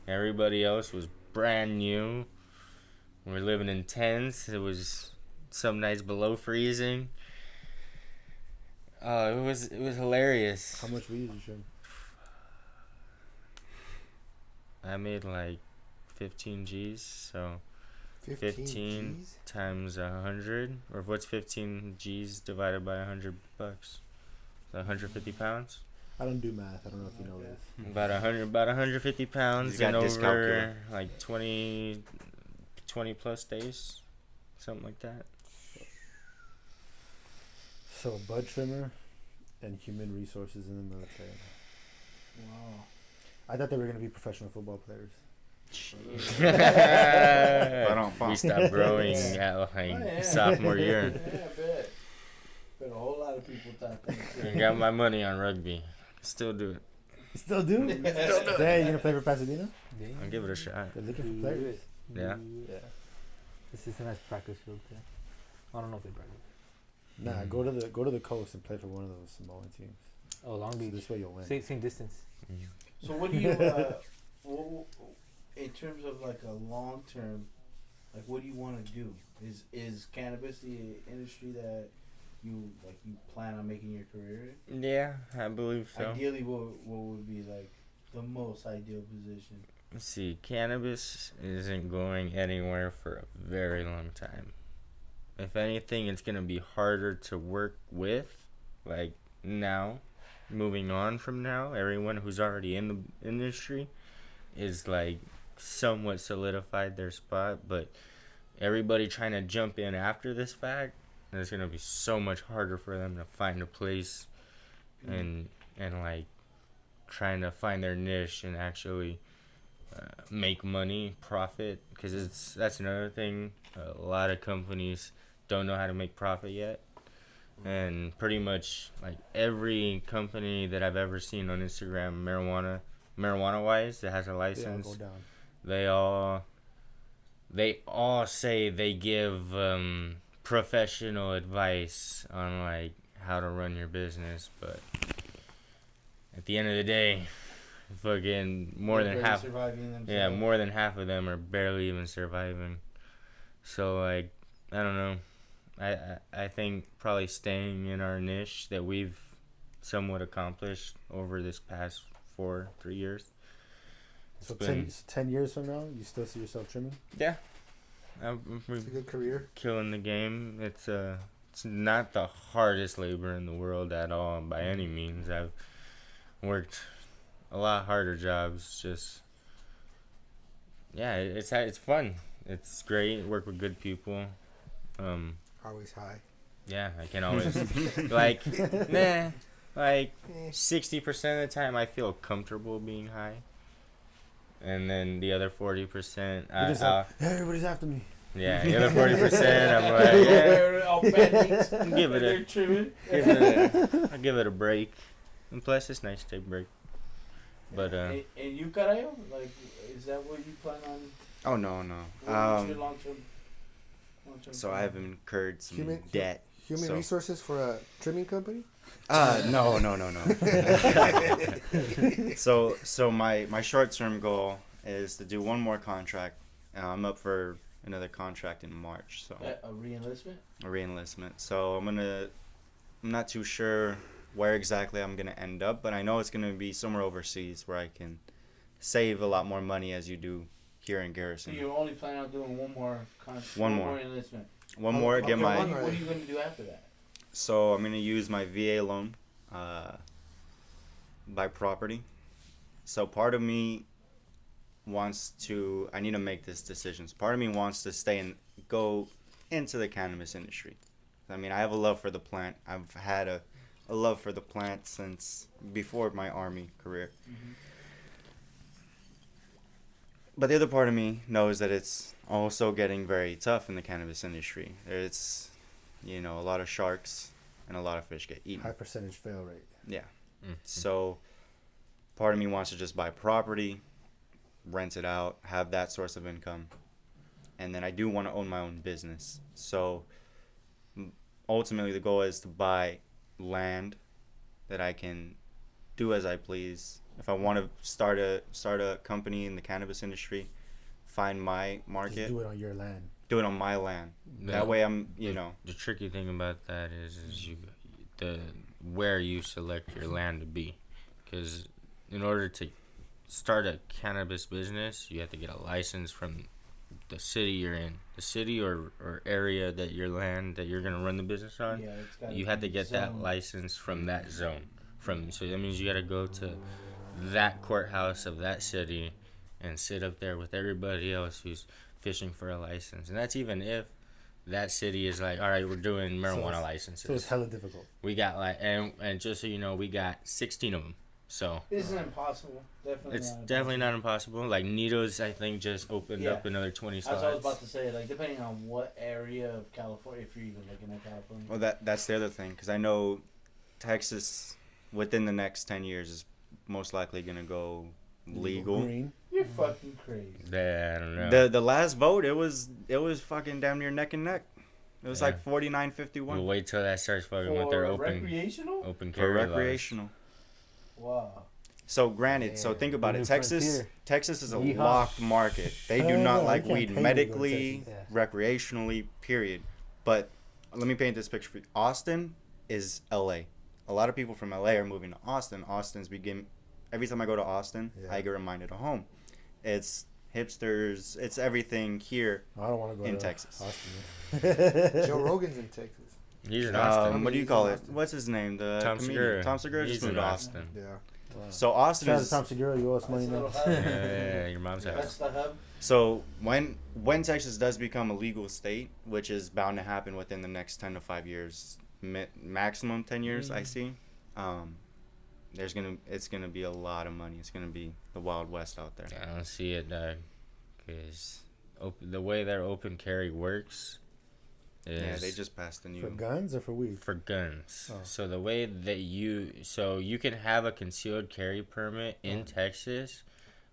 Everybody else was brand new. We were living in tents. It was some nights below freezing. It was hilarious. How much weed did you trim? I made like 15 G's, so 15 G's? times 100, or what's 15 G's divided by $100? 150 pounds. I don't do math. I don't know if you know this. About 150 pounds He's got and dyscalculia. over like 20 plus days, something like that. So bud trimmer and human resources in the military. Wow. I thought they were gonna be professional football players. We stopped growing at like yeah. sophomore year. Yeah, I bet. Bet a whole lot of people thought that. I got my money on rugby. Still do it. You still do? Hey, you gonna play for Pasadena? I'll give it a shot. They're looking for players. Yeah. Yeah. This is a nice practice field there. I don't know if they practice. Nah, go to the coast and play for one of those Samoan teams. Oh, Long So Beach. this way you'll win. Same distance. So what do you, in terms of like a long term, like what do you want to do? Is cannabis the industry that you plan on making your career in? Yeah, I believe so. Ideally, what would be like the most ideal position? Let's see, cannabis isn't going anywhere for a very long time. If anything, it's gonna be harder to work with, like now, moving on from now. Everyone who's already in the industry is like somewhat solidified their spot, but everybody trying to jump in after this fact, it's gonna be so much harder for them to find a place and like trying to find their niche and actually make money, profit, because that's another thing. A lot of companies don't know how to make profit yet, and pretty much like every company that I've ever seen on Instagram, marijuana wise, that has a They all license, go down. they all say they give professional advice on like how to run your business, but at the end of the day, fucking more than Everybody's half, surviving themselves. yeah, more than half of them are barely even surviving. So like, I don't know. I think probably staying in our niche that we've somewhat accomplished over this past 3 years. So It's 10 years from now, you still see yourself trimming? Yeah, It's a good career. killing the game. It's not the hardest labor in the world at all by any means. I've worked a lot harder jobs. Just it's fun. It's great. Work with good people. Always high. Yeah, I can always like 60% of the time I feel comfortable being high, and then the other 40%, Everybody's after me. yeah, the other 40% I'm like, yeah, They're all bandits. give it They're a trimming. I give it a break, and plus it's nice to take a break. But And you, Carayo, like, is that what you plan on? Oh no. What's your long term? So I have incurred some Human- debt. Human So- resources for a trimming company? No. So my short term goal is to do one more contract. I'm up for another contract in March, so A re-enlistment? a re-enlistment. So I'm not too sure where exactly I'm gonna end up, but I know it's gonna be somewhere overseas where I can save a lot more money as you do here in So Garrison. you're only planning on doing one more contract? One more. enlistment? One more, get Okay, my. what are you going to do after that? So I'm gonna use my VA loan, buy property. So part of me wants to. I need to make this decision. So part of me wants to stay and go into the cannabis industry. I mean, I have a love for the plant. I've had a a love for the plant since before my army career. Mhm. But the other part of me knows that it's also getting very tough in the cannabis industry. It's, a lot of sharks and a lot of fish get eaten. High percentage fail rate. Yeah. Mm. So part of me wants to just buy property, rent it out, have that source of income. And then I do want to own my own business. So ultimately the goal is to buy land that I can do as I please. If I want to start a company in the cannabis industry, find my market, Just do it on your land. do it on my land. The- That way I'm, The tricky thing about that is where you select your land to be, because in order to start a cannabis business, you have to get a license from the city you're in, the city or area that your land that you're gonna run the business on. Yeah, it's gotta You have to be get that zoned. license from that zone. So that means you got to go to that courthouse of that city and sit up there with everybody else who's fishing for a license. And that's even if that city is like, all right, we're doing marijuana licenses. So it's hella difficult. We got and just so you know, we got 16 of them. So It isn't impossible. Definitely it's not definitely impossible. not impossible. Like Nito's, I think, just opened Yeah. up another 20 That's spots. what I was about to say. Like, depending on what area of California, if you're even looking at California. well, that's the other thing, because I know Texas within the next 10 years is most likely going to go legal. Green. You're fucking crazy. Yeah, I don't know. The last vote, it was fucking damn near neck and neck. It was Yeah. like 49-51 We'll wait till that starts fucking with their For open recreational? open for carry laws. recreational. Wow. So granted, so Yeah, think about the it. new Texas frontier. Texas is a Yeehaw. locked market. They do Hell not yeah, like you can't weed pay to go to medically, Texas. recreationally, period. But let me paint this picture for you. Austin is LA. A lot of people from LA are moving to Austin. Every time I go to Austin, Yeah. I get reminded of home. It's hipsters, it's everything here. I don't want to go In to Texas. Austin. Joe Rogan's in Texas. He's in Austin. What do you He's call in it? Austin. What's his name? The Tom comedian. Segura. Tom Segura He's just moved in to Austin. Yeah. So Austin Shout out to is Tom Segura. You owe us money That's a now. little hub. Yeah, your mom's That's house. the hub. So when Texas does become a legal state, which is bound to happen within the next 10 to 5 years, maximum 10 years, I see, it's gonna be a lot of money. It's gonna be the Wild West out there. I don't see it, dog. Because the way their open carry works is Yeah, they just passed the For new. guns or for weed? for guns. Oh. So the way that you can have a concealed carry permit in Texas,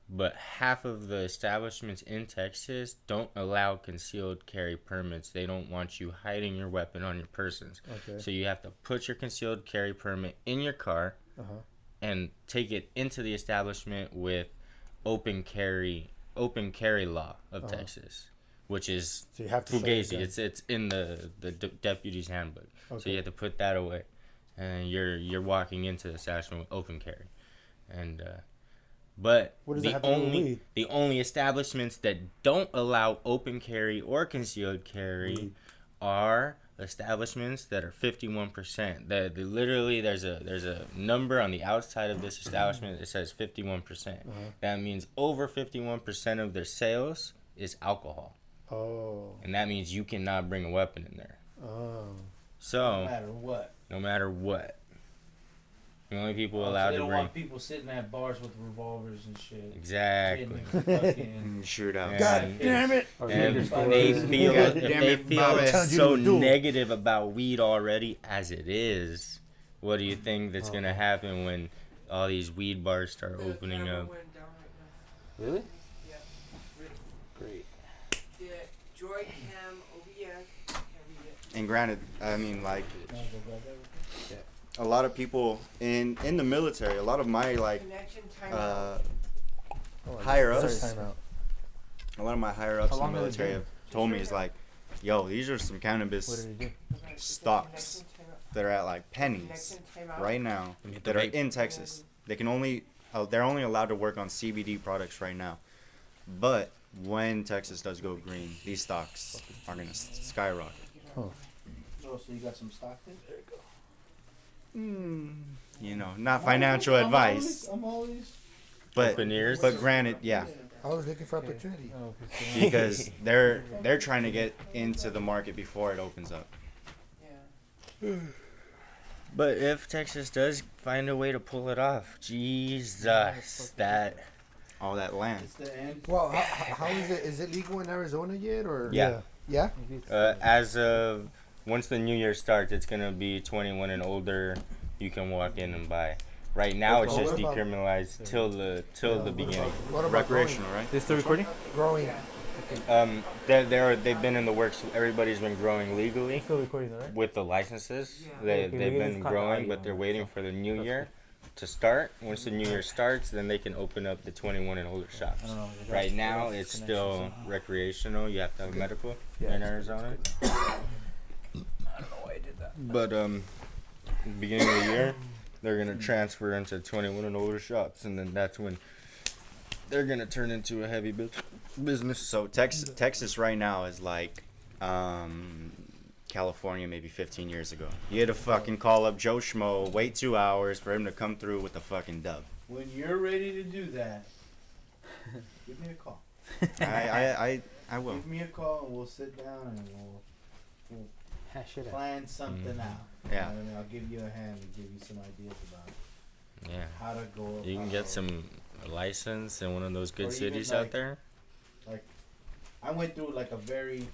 but half of the establishments in Texas don't allow concealed carry permits. They don't want you hiding your weapon on your persons. Okay. So you have to put your concealed carry permit in your car Uh-huh. and take it into the establishment with open carry law of Uh-huh. Texas, which is So you have to show your fugazi. gun. It's in the deputy's handbook. So Okay. you have to put that away, and you're walking into the establishment with open carry, and but What does that have to do with weed? the only establishments that don't allow open carry or concealed carry Weed. are establishments that are 51%. That literally there's a number on the outside of this establishment that says 51%. Uh-huh. That means over 51% of their sales is alcohol, Oh. and that means you cannot bring a weapon in there. Oh. No So matter what. no matter what, the only people So allowed they to don't bring want people sitting at bars with revolvers and shit. exactly. Getting fucking Shoot out. Yeah. God damn it! Or And liquor stores. they feel God if damn they it, feel Bobby. Telling you so to do. negative about weed already as it is, what do you think that's Oh. gonna happen when all these weed bars start The opening camera up? went down right now. Really? Yeah. Really. Great. The Joy Cam OBS. Can't read it. And granted, I mean, like, a lot of people in the military, a lot of my Connection timeout. higher Sorry, ups, time out. a lot of my higher ups How in the long has it military been? have told me is like, yo, these are some What cannabis did he do? Okay, stocks connection timeout. that are at like pennies Connection timeout. right now Let me get the that are vape. in Texas. They can only they're only allowed to work on CBD products right now. But when Texas does go green, these stocks are gonna skyrocket. Oh, so you got some stock there? You know, not financial advice, I'm always. but Open ears. but granted, yeah, I was looking for opportunity. Oh, because they're trying to get into the market before it opens up. Yeah. But if Texas does find a way to pull it off, Jesus, that All that land. It's the end. Well, how is it? Is it legal in Arizona yet, or Yeah. Yeah? as of once the new year starts, it's gonna be 21 and older. You can walk in and buy. Right now, it's just What about- decriminalized till the beginning. What about Recreational, right? This still recording? growing? They've been in the works. Everybody's been growing legally Still recording, though, right? with the licenses. Yeah. They've Okay, we been just caught the growing, audio but they're on waiting that, for the new that's year to start. Once the new year starts, then they can open up the 21 and older shops. I don't know. Right now, it's still recreational. You have to have medical in Arizona. I don't know why I did that. But beginning of the year, they're gonna transfer into 21 and older shops, and then that's when they're gonna turn into a heavy business. So Texas right now is like California maybe 15 years ago. You had to fucking call up Joe Schmo, wait 2 hours for him to come through with the fucking dub. When you're ready to do that, give me a call. I will. Give me a call and we'll sit down and we'll Hash it out. plan something out. Yeah. You know what I mean? I'll give you a hand and give you some ideas about Yeah, how to go. you can get some license in one of those Or good even, cities like, out there. I went through like a very,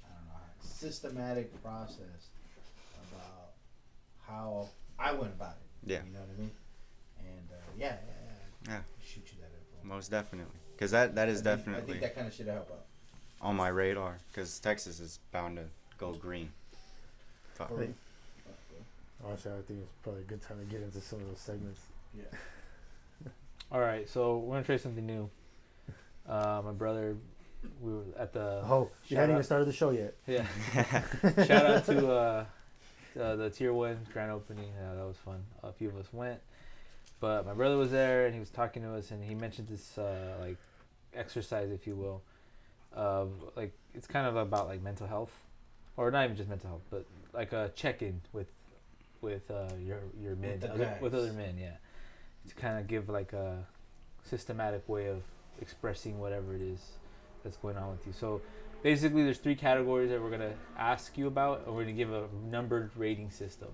I don't know, systematic process about how I went about it. Yeah. You know what I mean? And yeah. Yeah. Shoot you that info. Most definitely. Because that is I definitely think that kind of shit help out. on my radar. Because Texas is bound to go green. Fuck. Hey. Honestly, I think it's probably a good time to get into some of those segments. Yeah. All right, so we're gonna try something new. My brother, we were at the. Oh, you shout hadn't even out- started the show yet. Yeah. Shout out to the Tier 1 grand opening. That was fun. A few of us went. But my brother was there and he was talking to us and he mentioned this like exercise, if you will, of like it's kind of about like mental health, or not even just mental health, but like a check-in with your men, the with guys. other men, yeah, to kind of give like a systematic way of expressing whatever it is that's going on with you. So basically, there's 3 categories that we're gonna ask you about, and we're gonna give a numbered rating system.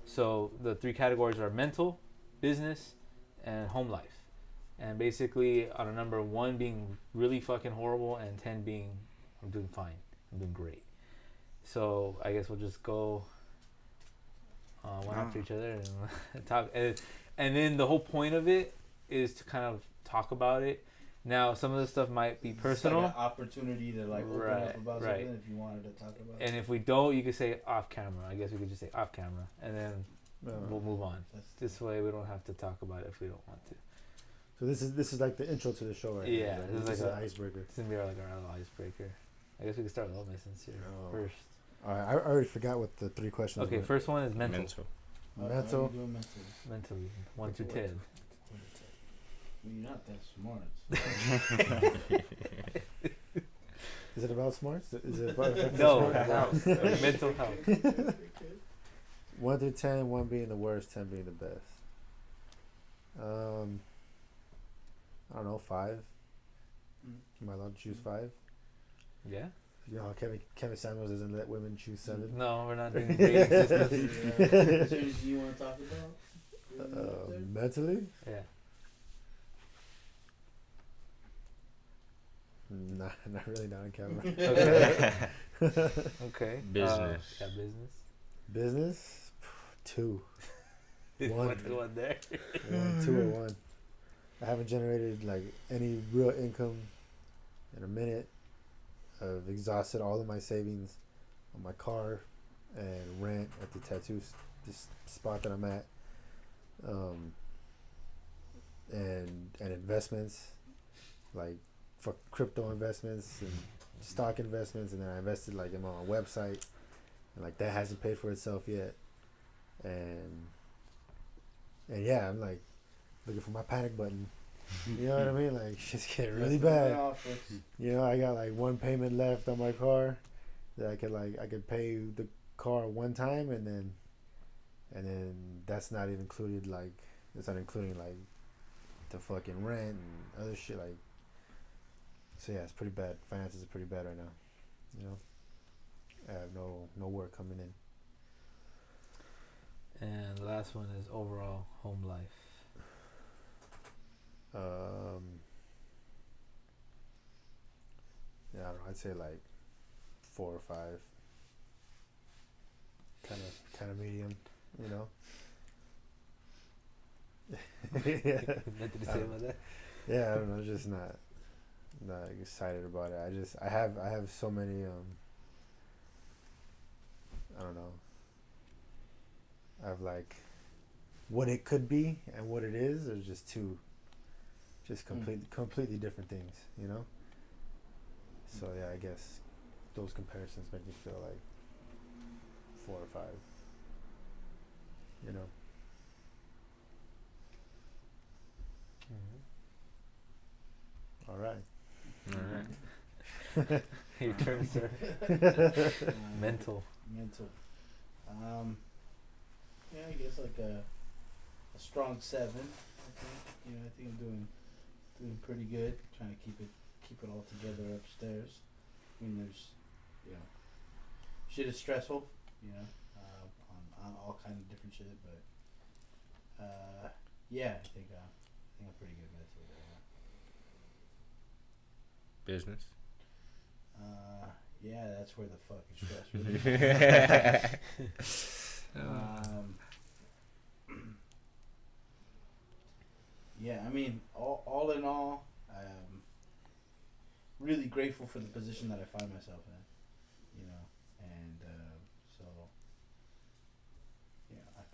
So the 3 categories are mental, business, and home life. And basically, on a number 1 being really fucking horrible, and 10 being I'm doing fine, I'm doing great. So I guess we'll just go one after each other and talk. And then the whole point of it is to kind of talk about it. Now, some of the stuff might be personal. It's like an opportunity to like open Right, up about right. something if you wanted to talk about And it. if we don't, you could say off camera. I guess we could just say off camera, and then we'll move on. That's This way, we don't have to talk about it if we don't want to. So this is like the intro to the show, right? Yeah, now. this is This is like an a- icebreaker. It's gonna be our little icebreaker. I guess we can start with Lomas since you're Oh. first. All right, I already forgot what the 3 questions Okay, were. first one is mental. How mental. you doing mentally? Mentally, 1 through 10. Well, you're not that smart. Is it about smarts? Is it about No, smart? health. Mental health. 1 through 10, 1 being the worst, 10 being the best. I don't know, 5. Am I allowed to choose 5? Yeah. You know how Kevin Samuels doesn't let women choose 7. No, we're not doing rating systems. Is there anything you want to talk about? Mentally? Yeah. Nah, not really, not on camera. Okay. Okay. Business. Yeah, business. Business? 2. One there. 2 or 1. I haven't generated like any real income in a minute. I've exhausted all of my savings on my car and rent at the tattoo this spot that I'm at, and investments like for crypto investments and stock investments, and then I invested like in my own website, and like that hasn't paid for itself yet, and yeah, I'm like looking for my panic button. You know what I mean? Like shit's getting really bad. You know, I got like 1 payment left on my car that I could pay the car one time, and then that's not even included. Like it's not including like the fucking rent and other shit. Like so, yeah, it's pretty bad. Finances are pretty bad right now. You know, I have no work coming in. And the last one is overall home life. Yeah, I don't know. I'd say like 4 or 5. Kind of medium, you know. Yeah. Nothing to say about that. Yeah, I don't know. Just not excited about it. I have so many I don't know. I have like what it could be and what it is are just completely different things, you know. So yeah, I guess those comparisons make me feel like 4 or 5, you know. All right. Your turn, sir. Mental. Yeah, I guess like a strong 7. I think. I think I'm doing pretty good. Trying to keep it all together upstairs. I mean, there's, shit is stressful. On all kind of different shit, but yeah, I think I'm pretty good mentally right now. Business. Yeah, that's where the fucking stress really yeah, I mean, all in all, really grateful for the position that I find myself in, and so I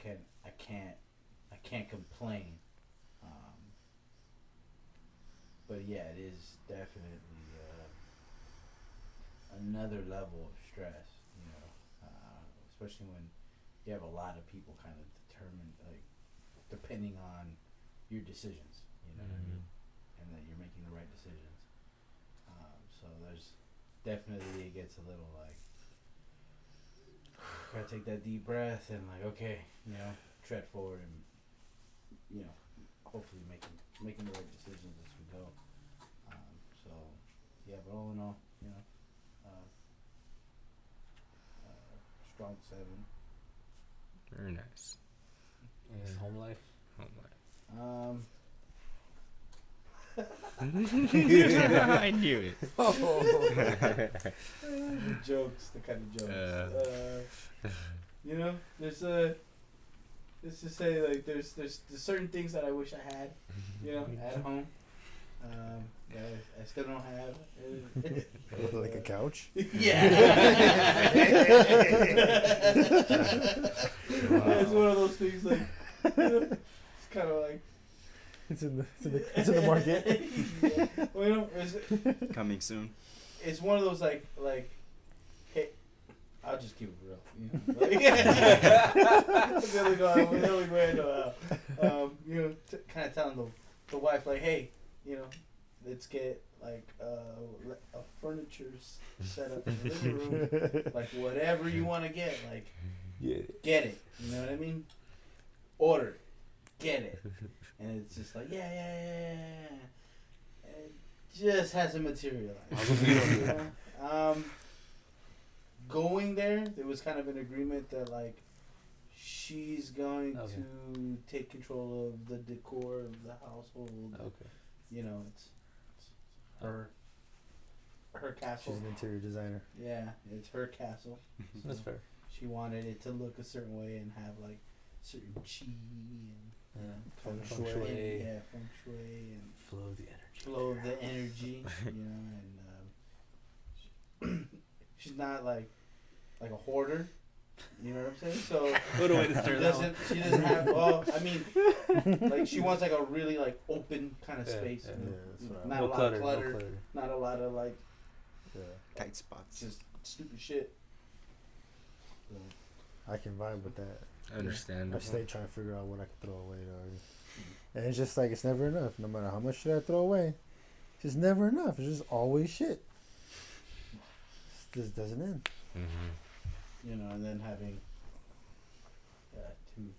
can't complain, but yeah, it is definitely another level of stress, especially when you have a lot of people kind of depending on your decisions, you know what I mean, and that you're making the right decisions. So there's definitely, it gets a little like, gotta take that deep breath and like, okay, tread forward and, hopefully making the right decisions as we go. So yeah, but all in all, strong 7. Very nice. And home life. I knew it. The jokes, the kind of jokes. There's let's just say like there's certain things that I wish I had, at home. That I still don't have. Like a couch. Yeah. It's one of those things like, it's kind of like. It's in the market. Yeah. Well, Coming soon. It's one of those like, hey, I'll just keep it real. That's the only way I know how. Kind of telling the wife like, hey, let's get like a furniture set up in the living room, like whatever you want to get, like get it. You know what I mean? Order it, get it, and it's just like yeah. It just hasn't materialized. Going there was kind of an agreement that like she's going to take control of the decor of the household. Okay. It's her castle. She's an interior designer. Yeah, it's her castle. That's fair. She wanted it to look a certain way and have like certain chi and Feng shui. feng shui and Flow of the energy. and she's not like a hoarder. You know what I'm saying? So What a way to start that one. she doesn't have. Well, I mean, like she wants like a really like open kind of space. Yeah, that's right. Not No a lot clutter, of no clutter. clutter. Not a lot of like Tight spots. just stupid shit. So, I can vibe with that. Understandable. I stay trying to figure out what I can throw away, dog. And it's just like it's never enough. No matter how much shit I throw away, it's just never enough. It's just always shit. It just doesn't end. and then having two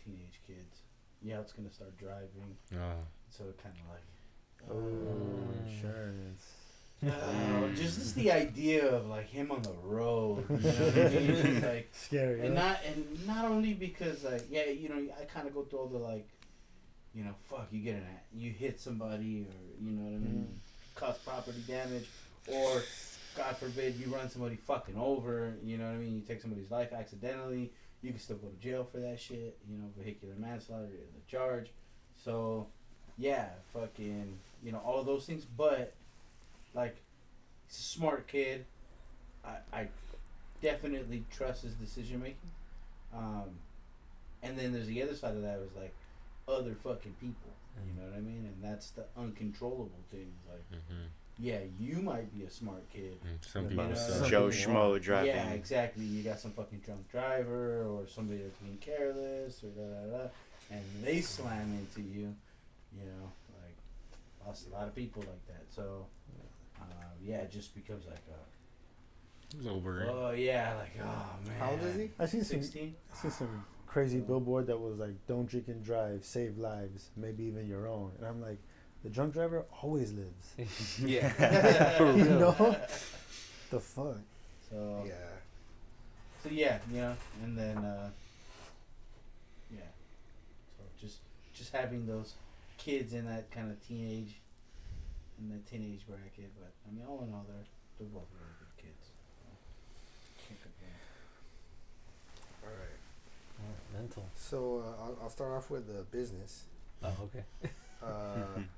teenage kids. Yeah, it's gonna start driving. So it kind of like. Oh, insurance. Just the idea of like him on the road. You know what I mean? It's like, Scary. and huh? not only because like yeah, you know, I kind of go through all the like, you know, fuck, you hit somebody or you know what I mean, cause property damage, or God forbid you run somebody fucking over. You know what I mean? You take somebody's life accidentally. You can still go to jail for that shit. You know, vehicular manslaughter is a charge. So, yeah, fucking, you know, all of those things. But like, he's a smart kid. I definitely trust his decision making. And then there's the other side of that was like other fucking people. You know what I mean? And that's the uncontrollable things. Like, yeah, you might be a smart kid. Some You people know, suck. some Joe people Schmo aren't. driving. Yeah, exactly. You got some fucking drunk driver or somebody that's being careless or da, and they slam into you. You know, like lost a lot of people like that. So, yeah, it just becomes like a Over. oh yeah, like oh man. How old is he? I seen some 16. crazy billboard that was like, "Don't drink and drive, save lives, maybe even your own." And I'm like, the drunk driver always lives. Yeah. For real. You know? The fuck. So Yeah. So yeah, you know, and then yeah. So just having those kids in that kind of teenage bracket, but I mean, all in all, they're both really good kids. So, can't complain. All right. Mental. So I'll start off with the business. Oh, okay.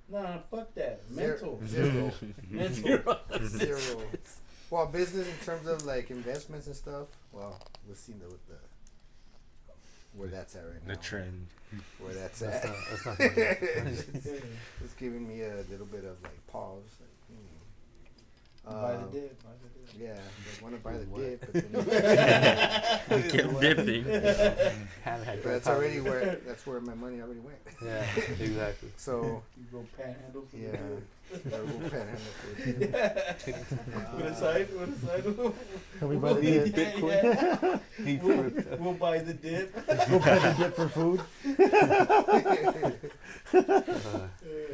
No, fuck that. Zero. Mental. Mental. Zero. Well, business in terms of like investments and stuff. Well, we'll see where that's at right now. The trend. Where that's That's at. not, that's not good. It's giving me a little bit of like pause. Like, Buy the dip. Buy the dip. Yeah, I want to buy the What? dip, but then Kept dipping. Haven't had but that's already where my money already went. Yeah, exactly. So You go panhandle for yeah, the gotta go panhandle for the dip. With a side. Can we buy the dip? We'll buy the dip. We'll buy the dip for food.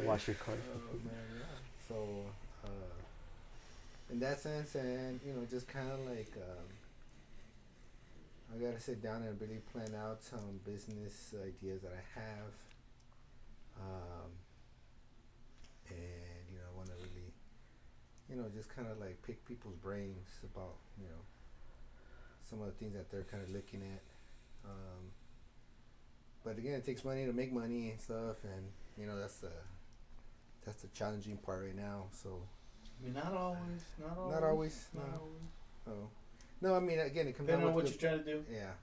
Wash your car. Oh man, yeah. So in that sense, and just kind of like I gotta sit down and really plan out some business ideas that I have, and I want to really, just kind of like pick people's brains about some of the things that they're kind of looking at. But again, it takes money to make money and stuff, and that's the challenging part right now. So. I mean, not always. Oh. No, I mean, again, it comes Depending down on what to you're trying to do. yeah.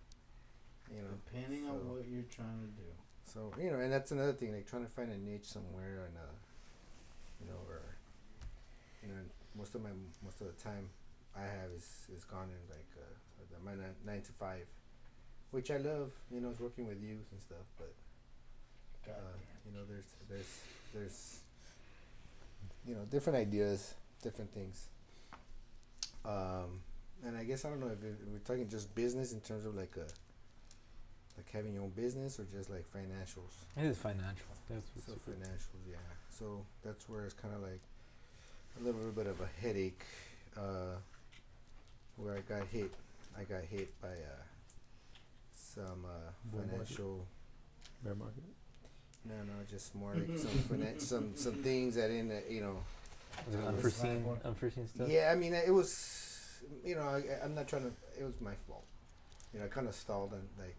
Depending on what you're trying to do. So and that's another thing, like trying to find a niche somewhere, and most of the time I have is gone in like my 9 to 5, which I love. Is working with youth and stuff, but there's different ideas, different things. And I guess I don't know if we're talking just business in terms of like having your own business or just like financials. It is financial. That's So financials, yeah. So that's where it's kind of like a little bit of a headache. Where I got hit by some financial. Bear market. No, just more like some things that unforeseen stuff. Yeah, I mean, it was, I'm not trying to, it was my fault. I kind of stalled on like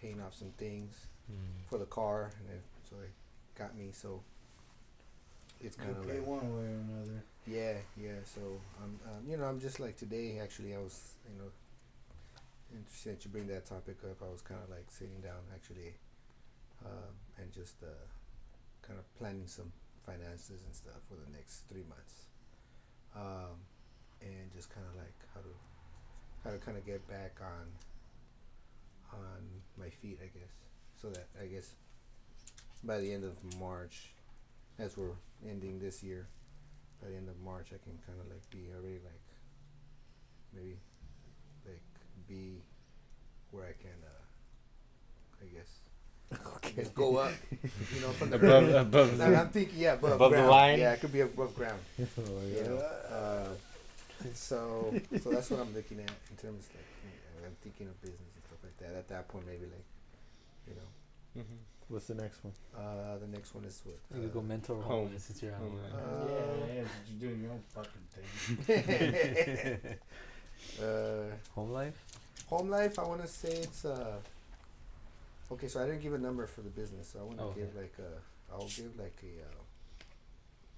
paying off some things for the car, and so it got me. So it's kind of like one way or another. Yeah. So I'm just like today. Actually, I was interested to bring that topic up. I was kind of like sitting down actually, and just kind of planning some finances and stuff for the next 3 months, and just kind of like how to kind of get back on my feet, I guess. So that I guess by the end of March, as we're ending this year, by the end of March, I can kind of like be already like maybe like be where I can I guess go up, from the above I'm thinking above the ground. line. Yeah, it could be above ground. Oh, yeah. So that's what I'm looking at in terms like I'm thinking of business and stuff like that. At that point, maybe like, you know, Mm-hmm. What's the next one? the next one is what? You could go mental or home. home since you're at Home. home. Yeah, you're doing your own fucking thing. Home life? Home life. I want to say it's okay. So I didn't give a number for the business. So I want to Okay. give like a. I'll give like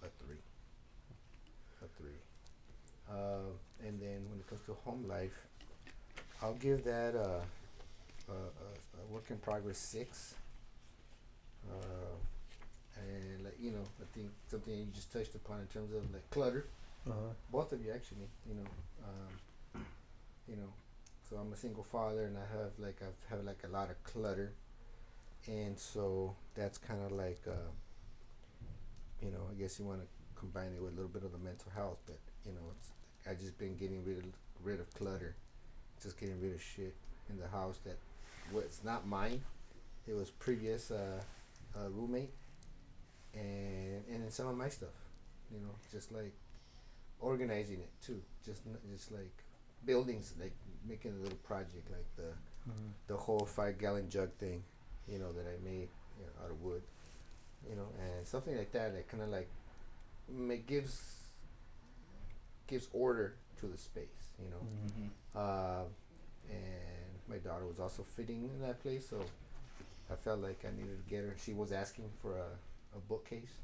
a 3. A 3. And then when it comes to home life, I'll give that a work in progress 6. And like I think something you just touched upon in terms of like clutter. Both of you actually, so I'm a single father and I've had like a lot of clutter, and so that's kind of like I guess you want to combine it with a little bit of the mental health, but I just been getting rid of clutter, just getting rid of shit in the house that was not mine. It was previous roommate, and then some of my stuff, just like organizing it too, just like buildings, like making a little project like the whole 5-gallon jug thing, that I made out of wood, and something like that kind of like gives order to the space, and my daughter was also fitting in that place, so I felt like I needed to get her. She was asking for a bookcase,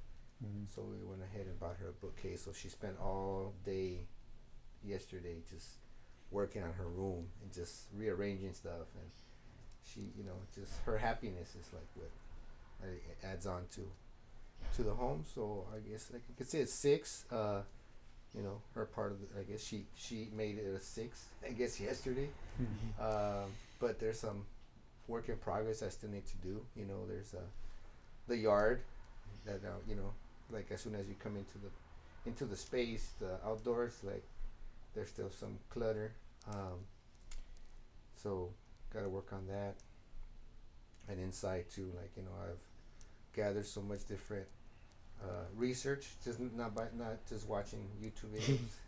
so we went ahead and bought her a bookcase. So she spent all day yesterday just working on her room and just rearranging stuff, and she, just her happiness is like what it adds on to the home. So I guess like I could say it's 6. Her part of I guess she made it a 6. I guess yesterday, but there's some work in progress I still need to do. There's the yard that like as soon as you come into the space, the outdoors, like there's still some clutter. So gotta work on that. And inside too, like I've gathered so much different research, just not just watching YouTube videos,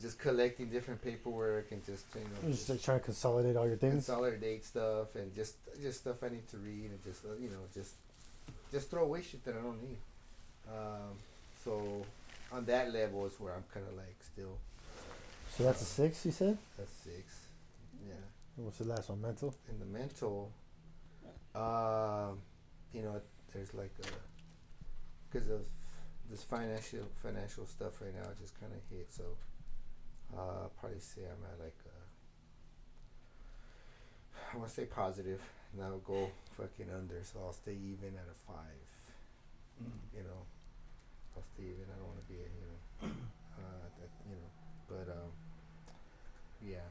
just collecting different paperwork and just Just like trying to consolidate all your things. consolidate stuff and just stuff I need to read and just throw away shit that I don't need. So on that level is where I'm kind of like still. So that's a 6, you said? That's 6. Yeah. And what's the last one? Mental? In the mental, there's like because of this financial stuff right now, it just kind of hit. So I'll probably say I'm at like I want to say positive, and I'll go fucking under. So I'll stay even at a 5. I'll stay even. I don't want to be but yeah.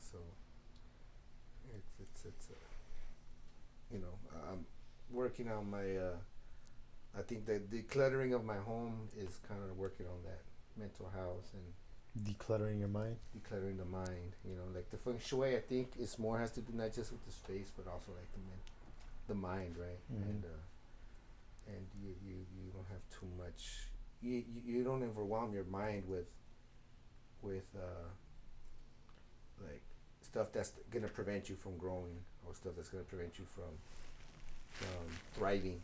So it's I'm working on my I think the decluttering of my home is kind of working on that mental health and Decluttering your mind? decluttering the mind. Like the feng shui, I think it's more has to do not just with the space, but also like the mind, right? Mhm. And you don't have too much. You don't overwhelm your mind with like stuff that's gonna prevent you from growing or stuff that's gonna prevent you from thriving.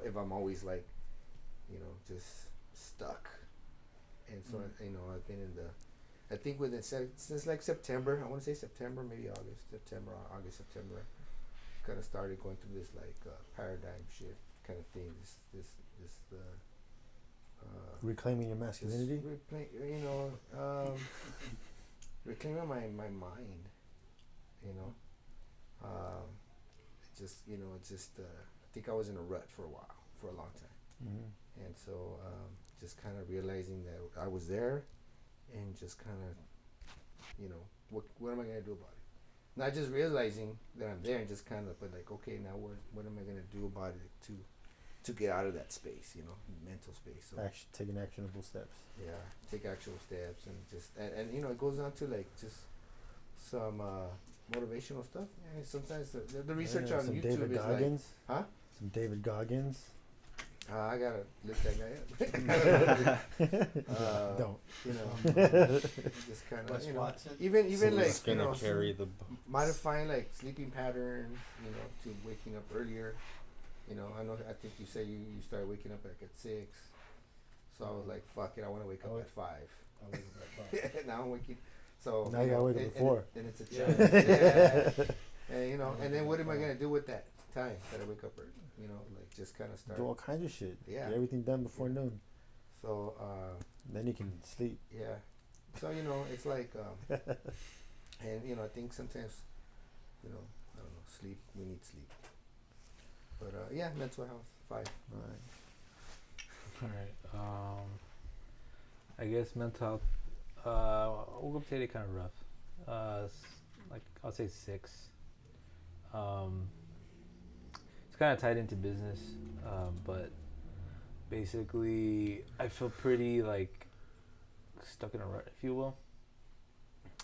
If I'm always like, just stuck. And so I've been in I think since like September, I want to say September, maybe September, kind of started going through this like paradigm shift kind of thing. This Reclaiming your masculinity? Reclaiming my mind. I think I was in a rut for a long time. Mm-hmm. And so just kind of realizing that I was there and just kind of, what am I going to do about it? Not just realizing that I'm there and just kind of, but like, okay, now what am I going to do about it to get out of that space, mental space. So Taking actionable steps. yeah, take actual steps and just, and it goes on to like just some motivational stuff. Yeah, sometimes the research on some YouTube David is Goggins. like, huh? Some David Goggins. I gotta look that guy up. Don't. You know, just kind of, Wes you know, Watson? even So like, it's you gonna know, carry the. modifying like sleeping patterns, you know, to waking up earlier. You know, I think you said you started waking up like at 6. So I was like, fuck it, I want to wake up at 5. I wake up at 5. Now I'm waking. So Now you gotta wake up at 4. And it's a Yeah. challenge. Yeah. And you know, and then what am I gonna do with that time that I wake up early? You know, like just kind of start. Do all kinds of shit. Yeah. Get everything done before noon. So Then you can sleep. yeah. So you know, it's like, and you know, I think sometimes, you know, I don't know, sleep. We need sleep. But yeah, mental health 5. All right. All right. I guess mental health. Woke up today kind of rough. Like I'll say 6. It's kind of tied into business, but basically I feel pretty like stuck in a rut, if you will.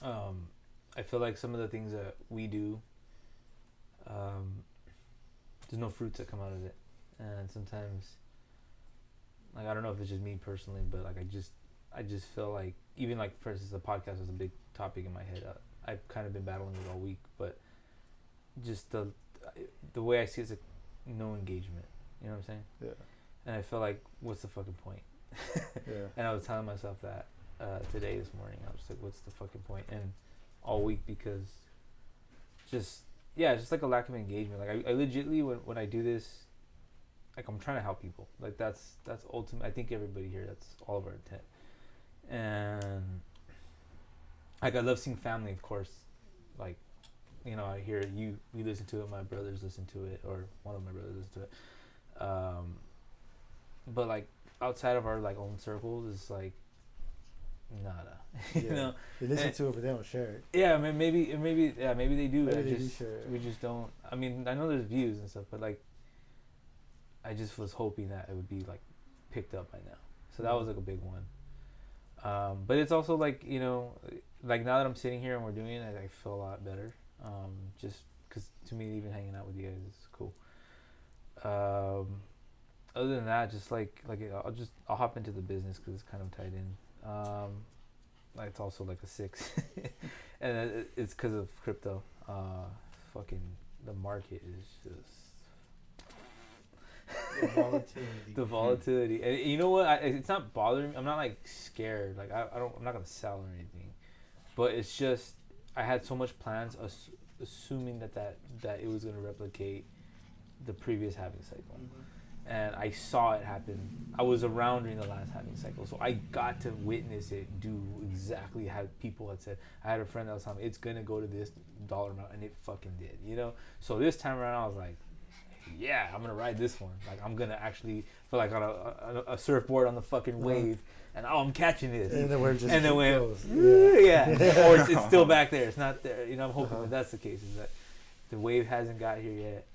I feel like some of the things that we do, there's no fruits that come out of it, and sometimes, like I don't know if it's just me personally, but like I just feel like, even like for instance the podcast was a big topic in my head. I've kind of been battling it all week, but just the way I see it's like no engagement. You know what I'm saying? Yeah. And I feel like, what's the fucking point? Yeah. And I was telling myself that today, this morning. I was like, what's the fucking point? And all week, because just like a lack of engagement. Like I legitly, when I do this, like I'm trying to help people. Like that's ultimate. I think everybody here, that's all of our intent. And like I love seeing family, of course. Like, you know, I hear you listen to it, my brothers listen to it, or one of my brothers listen to it. But like outside of our like own circles, it's like nada. You know, They listen to it, but they don't share it. yeah. I mean, maybe they do. Maybe they do share it. We just don't. I mean, I know there's views and stuff, but like, I just was hoping that it would be like picked up by now. So that was like a big one. But it's also like, you know, like now that I'm sitting here and we're doing it, I feel a lot better. Just because to me, even hanging out with you guys is cool. Other than that, just like I'll hop into the business because it's kind of tied in. Like it's also like a 6, and it's because of crypto. Fucking the market is just The volatility. the volatility. And you know what? It's not bothering me. I'm not like scared. Like I'm not gonna sell or anything. But it's just I had so much plans, assuming that it was gonna replicate the previous halving cycle. And I saw it happen. I was around during the last halving cycle, so I got to witness it do exactly how people had said. I had a friend that was telling me it's gonna go to this dollar amount, and it fucking did. You know. So this time around, I was like, yeah, I'm gonna ride this one. Like I'm gonna actually feel like on a surfboard on the fucking wave, and I'm catching this. And then we're just goes, yeah. yeah. Or it's still back there. It's not there. You know, I'm hoping that that's the case. Is that the wave hasn't got here yet.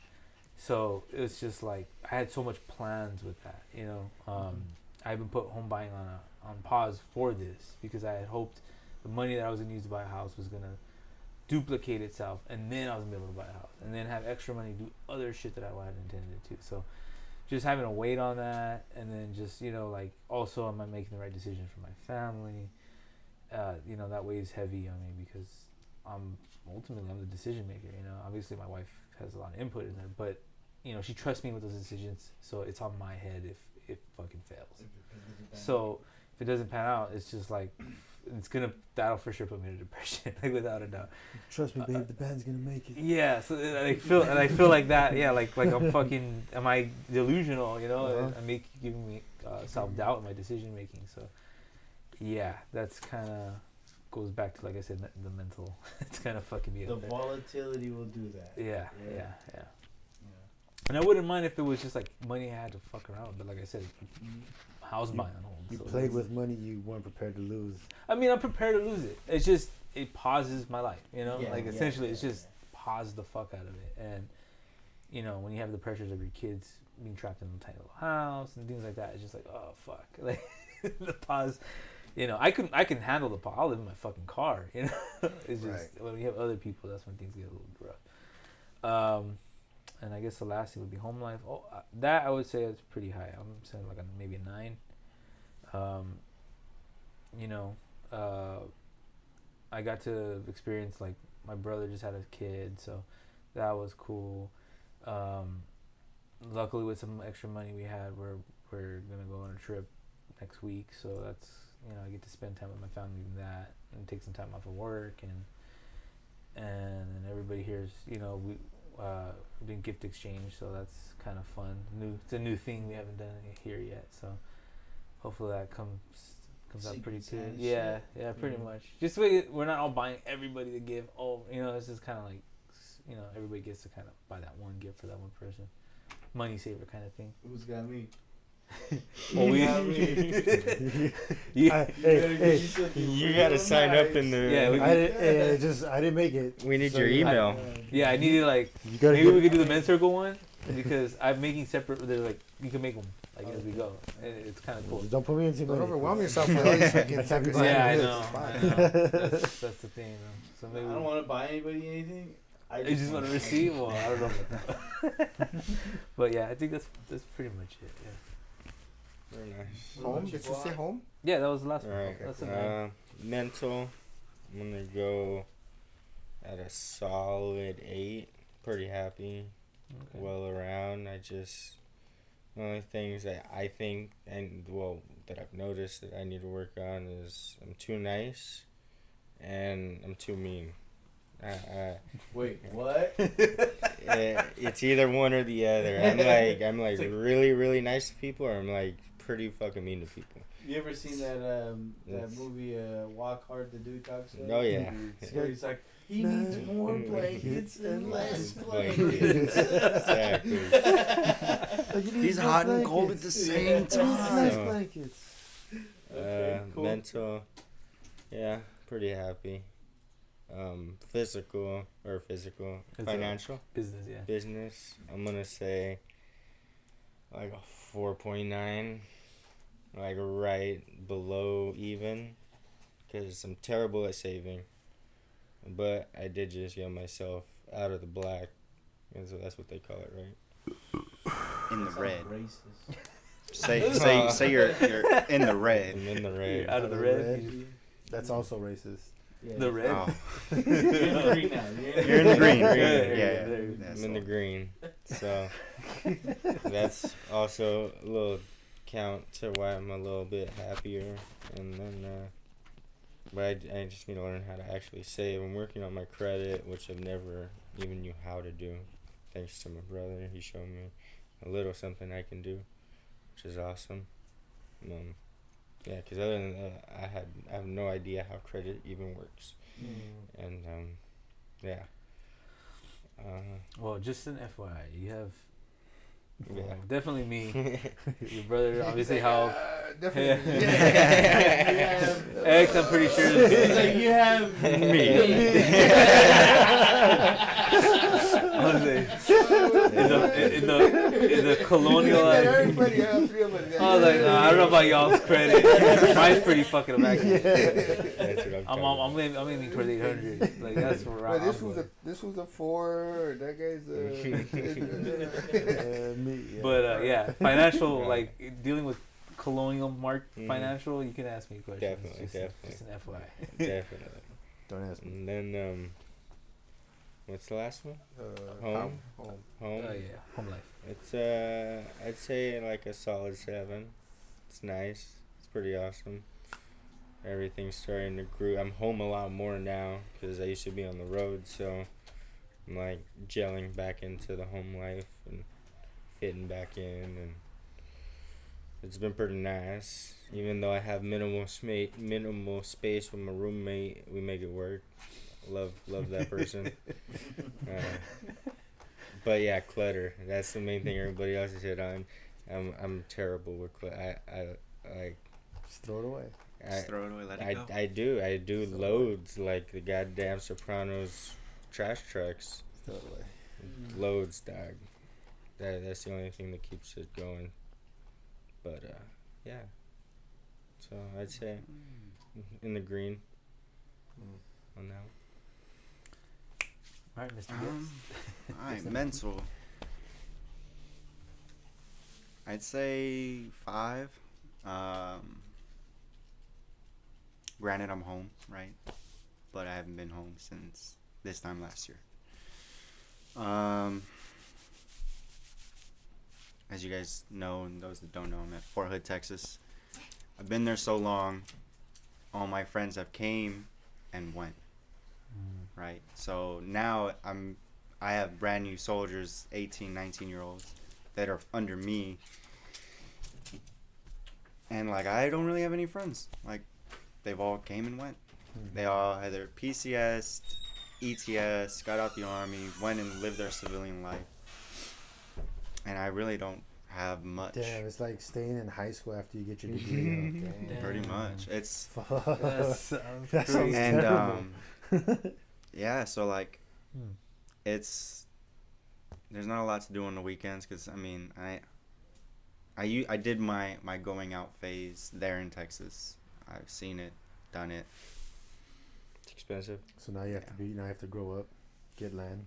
So it's just like I had so much plans with that. You know, I even put home buying on pause for this because I had hoped the money that I was gonna use to buy a house was gonna duplicate itself, and then I was gonna be able to buy a house, and then have extra money to do other shit that I had intended to. So just having to wait on that, and then just, you know, like also am I making the right decision for my family? You know, that weighs heavy on me because I'm the decision maker. You know, obviously my wife has a lot of input in there, but you know, she trusts me with those decisions, so it's on my head if it fucking fails. So if it doesn't pan out, it's just like that'll for sure put me in a depression, like without a doubt. Trust me, babe, the band's gonna make it. Yeah, so I feel like that. Yeah, like I'm fucking. Am I delusional? You know, giving me self doubt in my decision making. So yeah, that's kind of goes back to, like I said, the mental. It's kind of fucking me The up there. volatility will do that. Yeah. And I wouldn't mind if it was just like money I had to fuck around with, but like I said, house buying on hold. You so played with money you weren't prepared to lose. I mean, I'm prepared to lose it. It's just it pauses my life, you know. Yeah, like yeah, essentially, yeah, it's just pause the fuck out of it. And you know, when you have the pressures of your kids being trapped in a tiny little house and things like that, it's just like, oh fuck, like the pause. You know, I can handle the pause. I'll live in my fucking car. You know, it's just when you have other people, that's when things get a little rough. And I guess the last thing would be home life. Oh, that I would say it's pretty high. I'm saying like maybe a 9. You know, I got to experience, like, my brother just had a kid, so that was cool. Luckily, with some extra money we had, we're gonna go on a trip next week, so that's, you know, I get to spend time with my family in that, and take some time off of work, and everybody here's, you know, we're doing gift exchange, so that's kind of fun. It's a new thing, we haven't done it here yet, so hopefully that comes out pretty good. Yeah, pretty much. Just we're not all buying everybody to give. Oh, you know, this is kind of like, you know, everybody gets to kind of buy that one gift for that one person. Money saver kind of thing. Who's got me? Well, we got me. You gotta sign up in the. Yeah, I didn't make it. We need your email. Yeah, I needed, like, maybe we could do the men's circle one, because I'm making separate. They're like, you can make them like as we go, and it's kind of cool. Don't put me in too Don't many. overwhelm yourself with all these fucking sacrifices. Yeah, I know. That's the thing. So maybe I don't want to buy anybody anything. I just want to receive. Well, I don't know about that. But yeah, I think that's pretty much it. Yeah. Very nice. Home? Did you say home? Yeah, that was the last one. Alright. That's a 9. Mental. I'm gonna go at a solid 8. Pretty happy. Okay. Well around. The only things that I think that I've noticed that I need to work on is I'm too nice and I'm too mean. Wait, what? It's either one or the other. I'm like really, really nice to people, or I'm like pretty fucking mean to people. You ever seen that movie Walk Hard, the dude talks about? Oh yeah. Where he's like, he needs more blankets and less blankets. Exactly. He's hot and cold at the same time. Blankets. Cool. Mental, yeah, pretty happy. Physical, financial, business. I'm gonna say like a 4.9, like right below even, because I'm terrible at saving. But I did just get myself out of the black, and so that's what they call it, right? In the red. Racist. Say you're in the red. I'm in the red. Out of the red. That's also racist. Yeah. The red. Oh. You're in the green now. You're in the green. Yeah. I'm in the green. So that's also a little count to why I'm a little bit happier. And then, but I just need to learn how to actually save. I'm working on my credit, which I've never even knew how to do. Thanks to my brother, he showed me a little something I can do, which is awesome. Yeah, because other than that, I have no idea how credit even works. And yeah. Well, just an FYI, you have. Yeah. Well, definitely me. Your brother, obviously, how. Definitely. X, I'm pretty sure. It's like you have in the colonial. Everybody have 3 of them. I was like, I don't know about y'all's credit. Mine's pretty fucking immaculate. That's what I'm aiming towards 800. Like, that's where I'm going. This was a 4. That guy's Me. Yeah. But yeah, financial, like dealing with colonial financial, you can ask me questions. Definitely. Just an FYI. Definitely. Don't ask me. And then what's the last one? Home. Home. Home. Oh yeah, home life. It's I'd say like a solid 7. It's nice. It's pretty awesome. Everything's starting to grow. I'm home a lot more now because I used to be on the road, so I'm like gelling back into the home life and fitting back in, and it's been pretty nice. Even though I have minimal space with my roommate, we make it work. Love that person. But yeah, clutter. That's the main thing everybody else has hit on. I'm terrible with clutter. I like. Just throw it away. Just throw it away, let it go. I do loads like the goddamn Sopranos trash trucks. Just throw it away. Loads, dog. That's the only thing that keeps it going. But yeah. So I'd say in the green on that one. All right, Mr. Alright, mental. I'd say 5. Granted, I'm home, right? But I haven't been home since this time last year. As you guys know, and those that don't know, I'm at Fort Hood, Texas. I've been there so long. All my friends have came and went, right? So now I have brand new soldiers, 18, 19-year-olds that are under me. And, like, I don't really have any friends. Like, they've all came and went. They all had their PCS, ETS, got out the Army, went and lived their civilian life. And I really don't have much. Damn, it's like staying in high school after you get your degree. Pretty much. It's Fuck. That sounds That sounds and terrible. yeah, so like there's not a lot to do on the weekends because I mean I did my going out phase there in Texas. I've seen it, done it. It's expensive. So now you have to grow up, get land.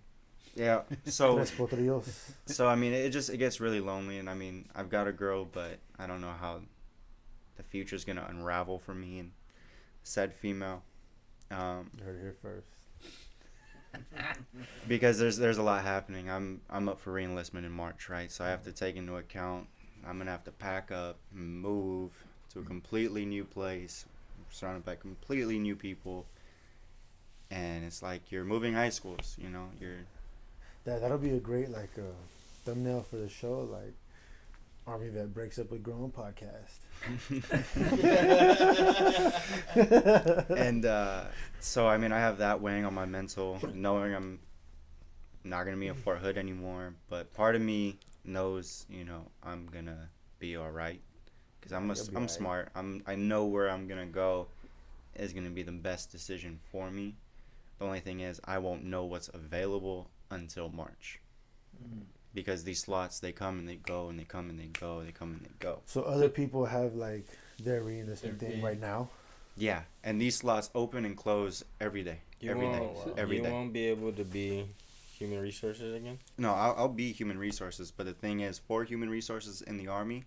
Yeah. So Tres potrillos. so I mean it gets really lonely, and I mean I've got a girl, but I don't know how the future's gonna unravel for me and said female. You heard it here first. Because there's a lot happening. I'm up for reenlistment in March, right? So I have to take into account I'm gonna have to pack up and move to a completely new place, surrounded by completely new people, and it's like you're moving high schools. You know, That'll be a great thumbnail for the show, like Army vet breaks up with grown podcast. and so I mean I have that weighing on my mental, knowing I'm not gonna be in Fort Hood anymore. But part of me knows, you know, I'm gonna be all right because I'm smart. I know where I'm gonna go is gonna be the best decision for me. The only thing is I won't know what's available until March. Because these slots, they come and they go and they come and they go, they come and they go. So other people have like their reenlistment thing right now. Yeah, and these slots open and close every day. Every day. You won't be able to be human resources again? No, I'll be human resources, but the thing is, for human resources in the Army,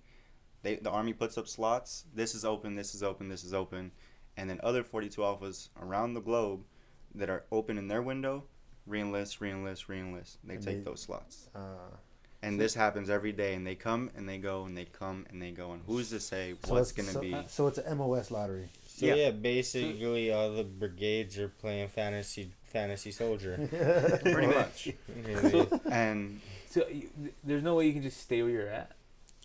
the Army puts up slots. This is open, this is open, this is open. And then other 42 alphas around the globe that are open in their window, reenlist. They take those slots. And this happens every day, and they come and they go and they come and they go. And who's to say what's going to be? So it's an MOS lottery. So yeah, basically all the brigades are playing fantasy soldier. Pretty much. And so there's no way you can just stay where you're at?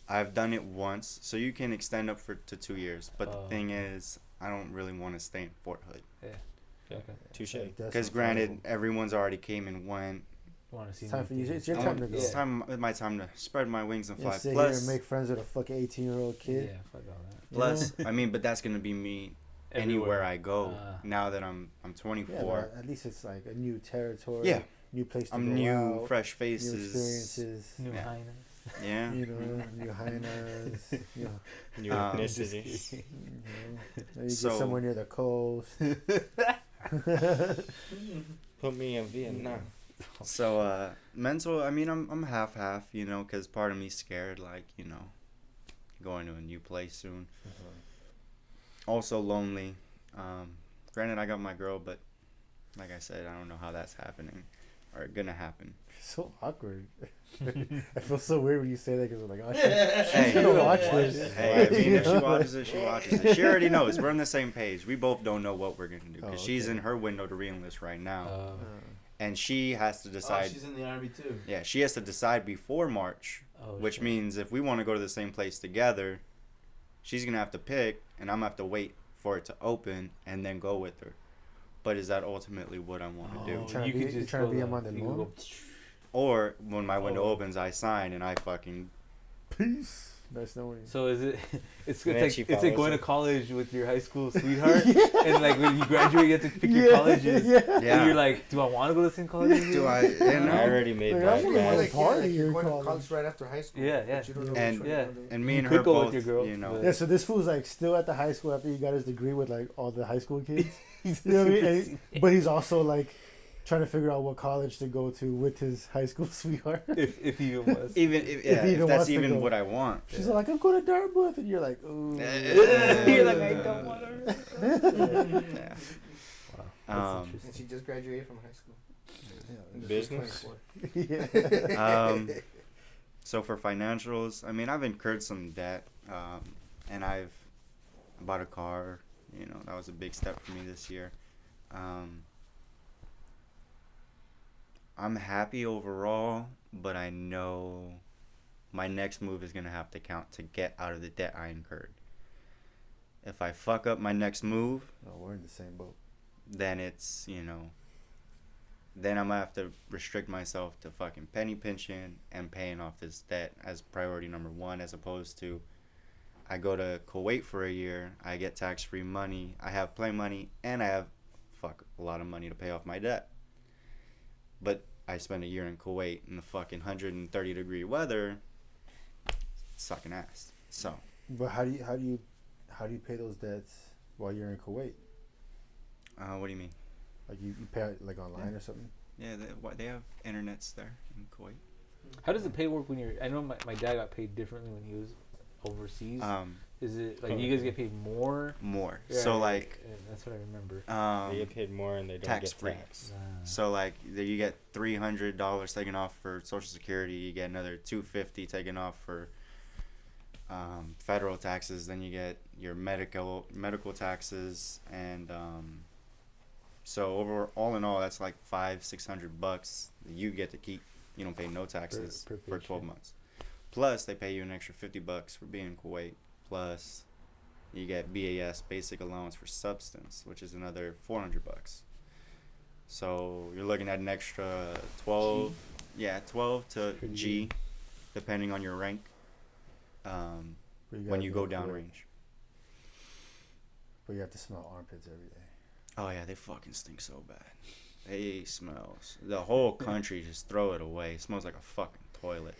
I've done it once. So you can extend up to 2 years. But the thing is, I don't really want to stay in Fort Hood. Yeah. Okay. Touche. Because granted, everyone's already came and went. It's time for you. It's your time to go. It's my time to spread my wings and fly. Sit Plus, here and make friends with a fucking 18-year-old kid. Yeah, fuck all that. Plus, I mean, but that's gonna be me anywhere I go. Now that I'm 24. Yeah, at least it's like a new territory. Yeah. New place to I'm go new, out, fresh new faces. experiences. New Yeah. highness. Yeah. You know, new hyenas. You know, New ethnicities. you get So- somewhere near the coast. Put me in Vietnam. So mental. I mean, I'm half, you know, because part of me's scared, like, you know, going to a new place soon. Also lonely. Granted, I got my girl, but like I said, I don't know how that's happening or gonna happen. So awkward. I feel so weird when you say that because I'm like, oh, she's Hey, gonna watch this. Hey, I mean, if she watches it, she watches it. She already knows. We're on the same page. We both don't know what we're gonna do because she's in her window to reenlist right now, and she has to decide. Oh, she's in the Army too. Yeah, she has to decide before March, which shit. means if we want to go to the same place together, she's gonna have to pick, and I'm gonna have to wait for it to open and then go with her. But is that ultimately what I want to do? You trying to be a Mandalorian? Or when my window opens, I sign and I fucking Peace. That's no way. So is it? It's And then like she it's like follows going her. to college with your high school sweetheart, and like when you graduate, you have to pick your colleges. And you're like, do I want to go to the same college? as you? do I? I And already made Like, that. I'm gonna bad. like party you're in going to college. college right after high school. Yeah, but you don't know And- which yeah. one. and me You and could her go with both, your girl, you know. but- Yeah, so this fool's like still at the high school after he got his degree with like all the high school kids. You know what I mean? But he's also like trying to figure out what college to go to with his high school sweetheart. If he was. Even he if even that's wants to even go. what I want. She's like, I'm going to Dartmouth, and you're like, ooh. You're like, I don't want to. Yeah. Wow. That's Um, interesting. And she just graduated from high school. And this was Business? 24. Yeah. So for financials, I mean, I've incurred some debt, and I've bought a car. You know, that was a big step for me this year. I'm happy overall, but I know my next move is going to have to count to get out of the debt I incurred. If I fuck up my next move, Oh, we're in the same boat. then it's, you know, then I'm going to have to restrict myself to fucking penny pinching and paying off this debt as priority number one, as opposed to I go to Kuwait for a year, I get tax-free money, I have play money, and I have a lot of money to pay off my debt. But I spend a year in Kuwait in the fucking 130-degree weather, sucking ass. So But how do you pay those debts while you're in Kuwait? what do you mean? Like you pay it, like online or something? Yeah, they have internets there in Kuwait. How does the pay work when you're? I know my dad got paid differently when he was overseas. Is it like you guys get paid more? More. Yeah, So yeah, like yeah, that's what I remember. They get paid more and they don't tax-free. get taxed. So like you get $300 taken off for Social Security, you get another $250 taken off for federal taxes, then you get your medical taxes, and so all in all that's like $500-600 you get to keep. You don't pay no taxes Per for 12 paycheck. months. Plus they pay you an extra $50 for being in Kuwait. Plus you get BAS, basic allowance for substance, which is another $400. So you're looking at an extra 12 to Pretty G, depending on your rank, when you go downrange. But you have to smell armpits every day. Oh yeah, they fucking stink so bad. They smells. The whole country just throw it away. It smells like a fucking toilet.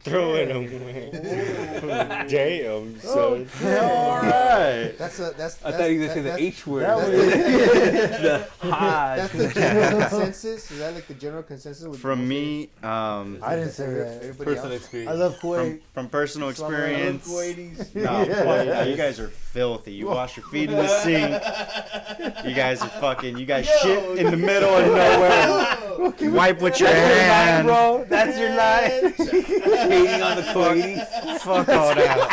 Throw it away. Damn, son. Alright. That's I thought you were gonna say the H word. That's The hot. That's the general consensus. Is that like the general consensus? With From most me, I didn't say that. everybody Personal else? experience. I love Kuwait. from personal experience. Kuwaitis. No, Kuwait, you guys are filthy. You wash your feet in the sink. You guys are fucking. You guys shit in the middle of nowhere. Wipe with your hand. bro. That's your line. Hating on the Kuwaitis. Fuck all that.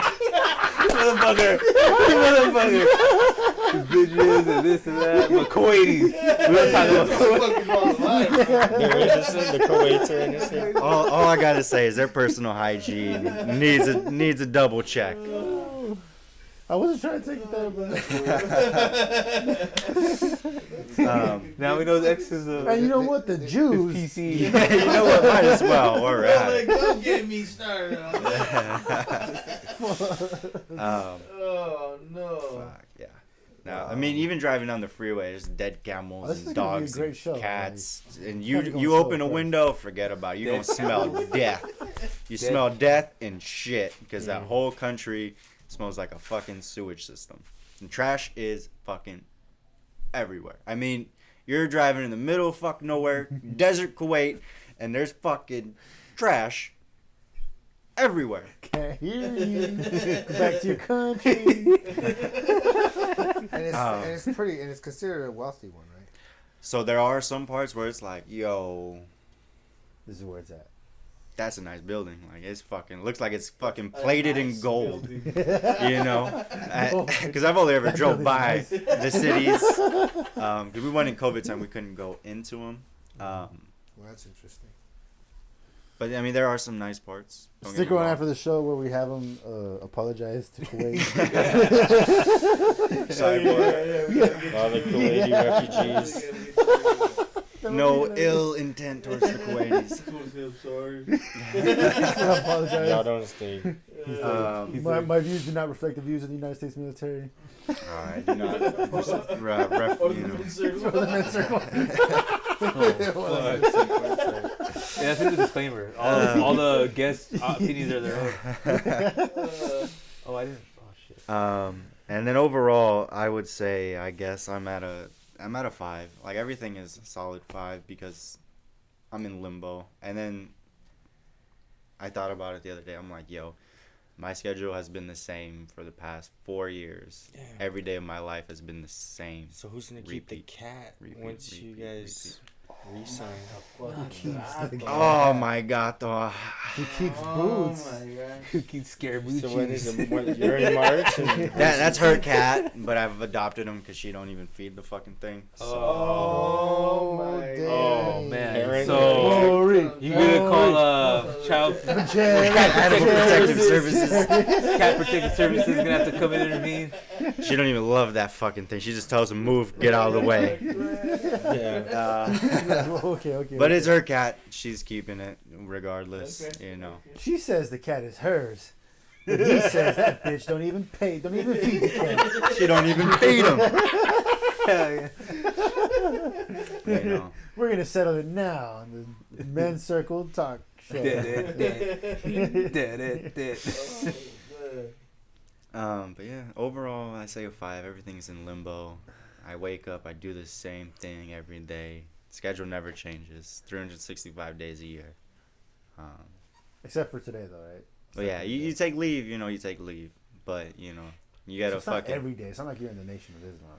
Motherfucker. Bitches and this and that. But Kuwaitis. We don't talk about They're innocent. The Kuwaits are innocent. All I gotta say is their personal hygiene needs a double check. I wasn't trying to take it there, bro. Now we know the X is a. And you know what? The Jews. PC. Yeah, you know what? Might as well. All right. Don't get me started on that. Oh no. Fuck yeah. No, I mean even driving down the freeway, there's dead Oh, camels this is and gonna be a dogs great and show, cats, and Gotta you go you slow open a first. window, forget about it. You're gonna Dead smell death. You Dead. smell death and shit because that Yeah. whole country smells like a fucking sewage system, and trash is fucking everywhere. I mean, you're driving in the middle of fucking nowhere, desert Kuwait, and there's fucking trash everywhere. Can't hear you. Go back to your country. And it's pretty, and it's considered a wealthy one, right? So there are some parts where it's like, yo, This is where it's at. that's a nice building. Like it's fucking looks like it's fucking plated in gold. You know, because I've only ever That drove building's by nice. the cities. Because we went in COVID time, we couldn't go into them. Well, that's interesting. But I mean, there are some nice parts. Don't get Stick me around wrong. after the show where we have him apologize to Kuwait. Cyborg. All the Kuwaiti refugees. No ill intent towards the Kuwaitis. Apologize. Y'all don't stink. My views do not reflect the views of the United States military. I do not. You know. Yeah, that's in the disclaimer. All the guest opinions are their own. Oh, I didn't. Oh shit. And then overall, I would say, I guess I'm at a I'm at a 5. Like everything is a solid 5 because I'm in limbo. And then I thought about it the other day. I'm like, yo, my schedule has been the same for the past 4 years. Damn. Every day of my life has been the same. So who's gonna keep the Repeat. cat Repeat, once you repeat, guys resign? Oh my god, though. He keeps Oh boots. my god. You keep scaring So when is it? When, you're in March. And That's her cat, but I've adopted him because she don't even feed the fucking thing. So. Oh my damn. Oh man. Parent- So Glory. you gonna call child Animal Protective Services. cat protective services gonna have to come in and intervene? She don't even love that fucking thing. She just tells him, move, get out of the way. yeah. Okay. But it's her cat. She's keeping it regardless, Okay. you know. She says the cat is hers. But he says that bitch don't even feed the cat. She don't even feed him. Hell yeah. You know. We're gonna settle it now on the Men's Circle Talk Show. But yeah, overall, I say a 5. Everything's in limbo. I wake up, I do the same thing every day. Schedule never changes. 365 days a year. Except for today, though, right? But yeah, you take leave, you take leave. But, you gotta It's not fucking... every day. It's not like you're in the Nation of Islam.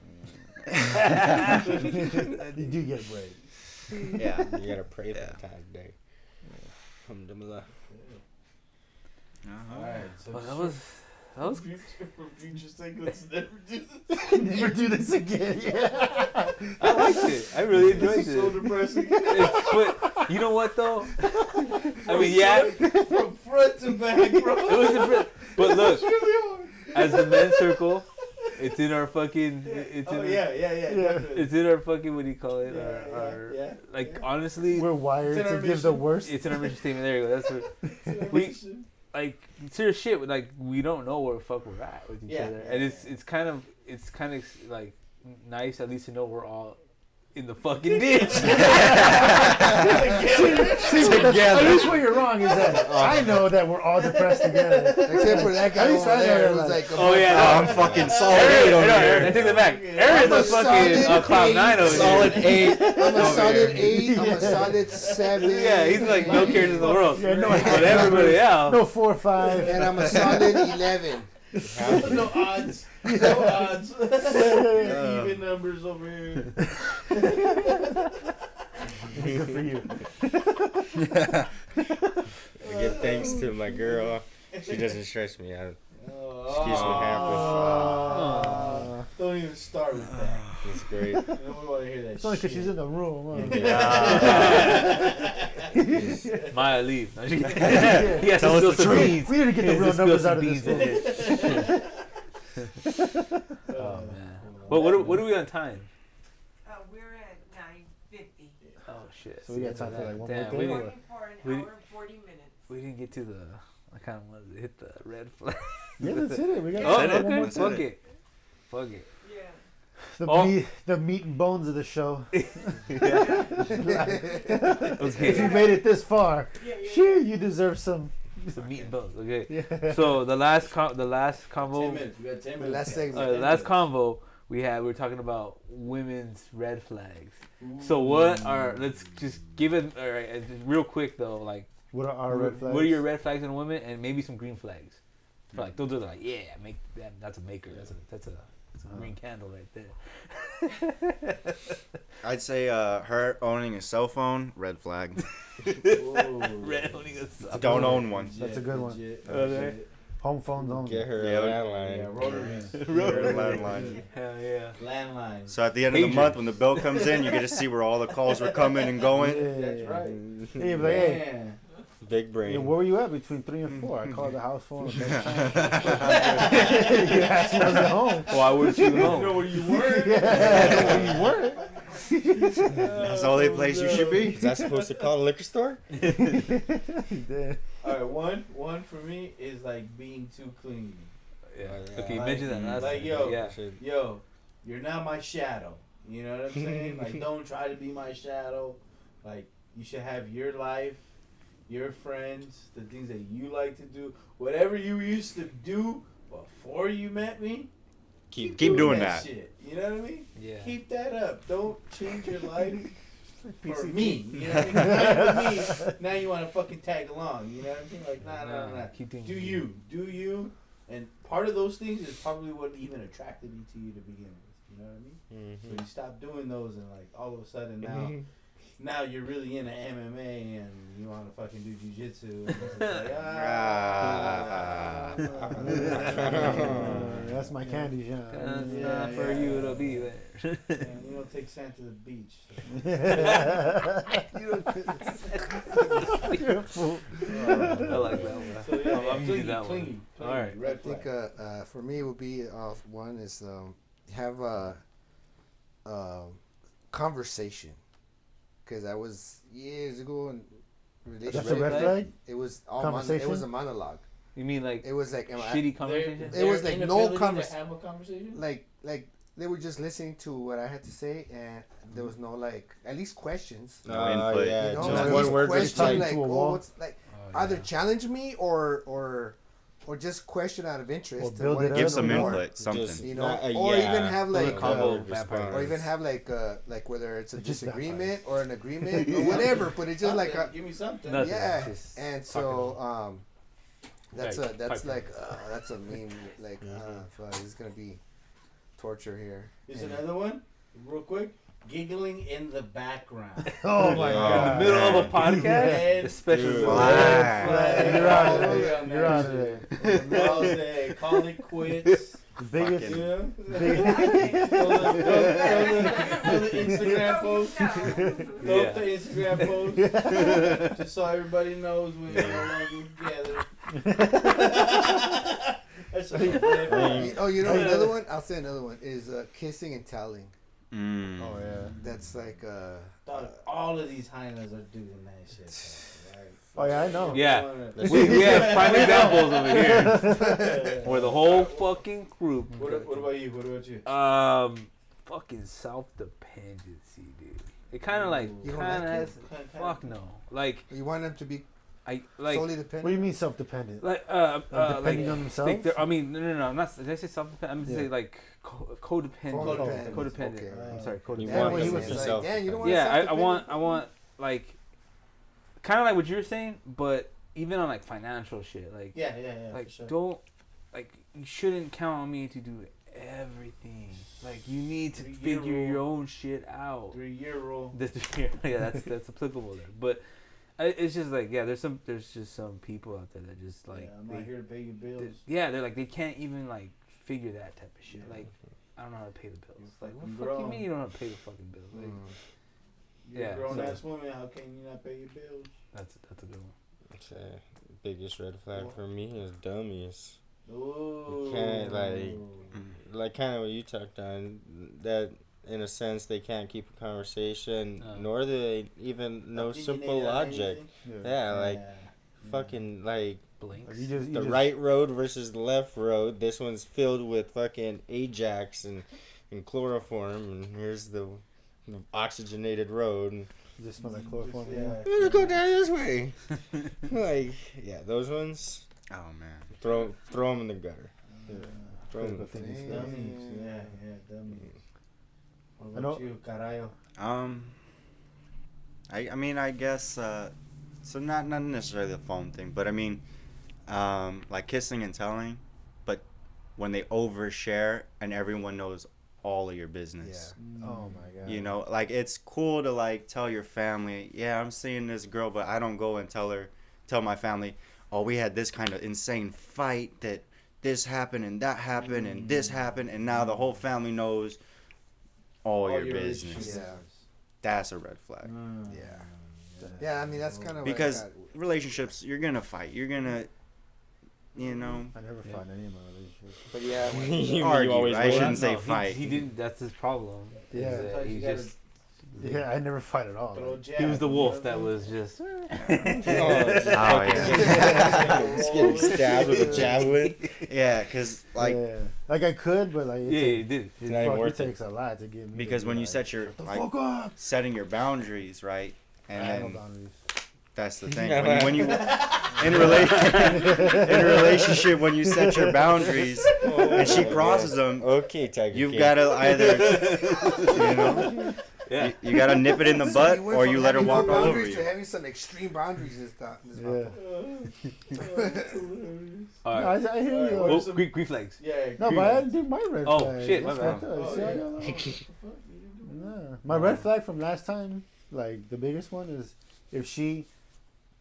You do get a break. Yeah. You gotta pray for Yeah. the time day. Alhamdulillah. Uh-huh. Alright, so Well, that was for future sake, let's never do this. Never do this again. Yeah. I liked it. I really enjoyed This is so it. depressing. But you know what though? I mean, yeah, From front to back, bro. it was different. But look, really hard. as the men's circle, it's in our fucking. It's in. yeah, definitely. It's in our fucking. What do you call it? Yeah, Our yeah, like yeah. honestly, We're wired It's in to our give the mission. worst. it's in our mission statement. There you go. That's what. We like serious shit. Like we don't know where the fuck we're at with each Yeah, other, yeah, and it's kind of like nice at least to know we're all in the fucking ditch. See, at least where you're wrong is that I know that we're all depressed together. Except for that guy At least over I know there that, who's like- like a Oh, yeah, Oh, I'm fucking solid 8 over I here. take that back. Aaron's a fucking solid cloud 9 over Solid here. 8. I'm a over solid here. 8. I'm a solid 7. Yeah, he's like no cares in the world. Yeah, no, But everybody else. No 4 or 5. And I'm a solid 11. No odds. No odds. Even numbers over here. Good for you. I give thanks to my girl. She doesn't stress me out. She keeps me happy. Don't even start with that. It's great. You don't want to hear that. It's only because shit. she's in the room. Maya, leave. No, she- Yeah. he has to Tell us spill the some truth. beans. We need to get He the has real to spill numbers some out of beans this in it. Oh man. Well, what are we on time? We're at 9:50. Oh shit. So we got time for like one more Damn, thing. we or didn't, what? For an we- hour and 40 minutes. we didn't get to the. I kind of wanted to hit the red flag. Yeah, let's hit it. We got Oh, time for one more okay. thing. Fuck it. Fuck it. Yeah. The meat and bones of the show. Okay. If you made it this far, Yeah. sure, you deserve some. Some meat and bones. Okay. Yeah. So the last convo. 10 minutes. We got 10 The minutes. last segment. The last convo we were talking about women's red flags. So what are? Let's just give it. All right, just real quick though. Like, What are our red flags? what are your red flags in women, and maybe some green flags? So, like those are like, yeah, make that. That's a maker. That's a green candle right there. I'd say her owning a cell phone, red flag. Red owning a cell Don't phone. own one. That's a good one. Okay. Home phones only. Get her Yeah, a Yeah, landline. rotaries. Her landline. Hell yeah. Landline. So at the end of the Pager. month, when the bill comes in, you get to see where all the calls were coming and going. That's right. Hey, but hey, Man. Big brain. yeah, where were you at between 3 and 4? I called the house phone. You asked me I was at home. Why would you know? where you were. Yeah, where you were. That's the only place you should be. Is that supposed to call a liquor store? All right, one for me is like being too clean. Yeah. Yeah. Okay, you Like- mentioned that last like, time. yo, Yeah. Yo, you're not my shadow. You know what I'm saying? Like, don't try to be my shadow. Like, you should have your life, your friends, the things that you like to do, whatever you used to do before you met me. Keep doing that. Shit. You know what I mean? Yeah. Keep that up. Don't change your life for PCP. me. You know what I mean? Now you're with me. Now you want to fucking tag along. You know what I mean? Like, nah. Keep doing Do you. And part of those things is probably what even attracted me to you to begin with. You know what I mean? So you stop doing those and like all of a sudden now you're really into MMA and you want to fucking do jiu-jitsu. And it's like, That's my candy, Jean. That's Yeah, not for yeah. you to be there. And you don't take sand to the beach. You're a fool. I like that one. So yeah, I'm using that clingy. one. All right. I Red think flag. for me it would be one is have a conversation, because I was years ago in relationship. That's a red flag? It was all Conversation? it was a monologue. You mean like It was like shitty conversation? It was like no to conversation. have a conversation. like they were just listening to what I had to say, and there was no like at least questions. No input. Yeah, You know, just at one least word at a question, time. like, to a wall. what's like Oh, either yeah. challenge me or just question out of interest. Or and build wanna it know up. Give some more. input, something. Just You know, not a or even yeah, have Like like a combo response. or even have like whether it's a Just disagreement or an agreement or whatever, but it's just like a, give me something. Nothing. yeah. Just And talk so that's Right, that's pipe. that's a meme, like fuck, this is gonna be torture here. Is And- another one, real quick. Giggling in the background. Oh my Yeah. god. in the middle of a podcast, Yeah. especially. Dude. Why? Flag. You're out of All there. on You're that out of shit. there. All day. Call it quits. The biggest. You know? Big- Throw the Instagram post. Throw Yeah. up the Instagram post. Just so everybody knows we're no longer together. That's a red flag. Oh, you know another one? I'll say another one is kissing and telling. Mm. Oh yeah. That's like Dog, all of these hyenas are doing that shit. Dog. Like, Oh yeah, I know. Yeah. We have prime examples over here where the whole fucking group. What about you? What about you? Fucking self-dependency, dude. It kind of like You don't kind of like has. it? Fuck no. Like you want them to be I like. solely What do dependent. you mean self-dependent? Like depending on themselves? like I mean, no. I'm not. Did I say self-dependent? I'm gonna say like codependent. Codependent. Codependent. Okay. I'm sorry, You codependent. Yeah, want well, he them was to be like, "Dan, you don't want Yeah, I self-dependent?" want like kind of like what you're saying, but even on like financial shit, like Yeah, like for sure. don't like you shouldn't count on me to do everything. Like you need to 3-year figure rule. your own shit out. 3-year rule. Yeah, that's applicable there. But it's just like there's just some people out there that just like I'm not here to pay your bills. they're like they can't even like figure that type of shit. Like I don't know how to pay the bills. Like what the fuck you grown. mean you don't know how to pay the fucking bills? Like, You're Yeah, a grown so- ass woman. How can you not pay your bills? that's a good one. It's, biggest red flag for me is dummies. Ooh. You can't like kind of what you talked on, that in a sense they can't keep a conversation, nor do they even know simple logic. Yeah, like fucking like Blinks. You just, the right road versus the left road. This one's filled with fucking Ajax and chloroform, and here's the oxygenated road. And just smell like chloroform. Yeah. let's go down this way. Like those ones. Oh man. Throw them in the gutter. Yeah. Throw 'em in the Critical thinking Damn. skills. Dummies. Yeah, dummies. What I about know- you, carajo? I mean, I guess so not necessarily the phone thing, but I mean like kissing and telling, but when they overshare and everyone knows all of your business. Oh my god. You know, like it's cool to like tell your family, yeah, I'm seeing this girl, but I don't go and tell my family, oh, we had this kind of insane fight that this happened and that happened and this happened, and now the whole family knows all your business. issues. Yeah. That's a red flag. Yeah, I mean that's kind of Because like relationships, you're gonna fight. You're gonna, you know, I never fought in any of my relationships. but yeah, when, You argue. always I win. shouldn't say No, fight. He didn't. That's his problem. is Yeah. that Sometimes he you gotta just. Yeah, I never fight at all. throw a Like, jab, He was the you wolf know that what I was just. Oh yeah, Just getting stabbed with a javelin. yeah, because like like I could, but like Yeah, he did. It's not even it worth it. takes a lot to get me. because to be when you like, set your the like fuck up. setting your boundaries right, I have no and boundaries. That's the thing. When you in a relationship, when you set your boundaries and she crosses them, Okay, Tiger you've King. got to either, you know, Yeah. you got to nip it in the butt, You went or from you let her having no walk all over boundaries to you. having some extreme boundaries this time. This Yeah. All No, right. I hear you. Alright, Oh, some- green flags. Yeah. No, but I didn't do my red Oh, flag. shit, my That's bad. fucked up. Oh, See, I yeah. got What that. the fuck? You didn't do Nah. My red flag from last time, like the biggest one, is if she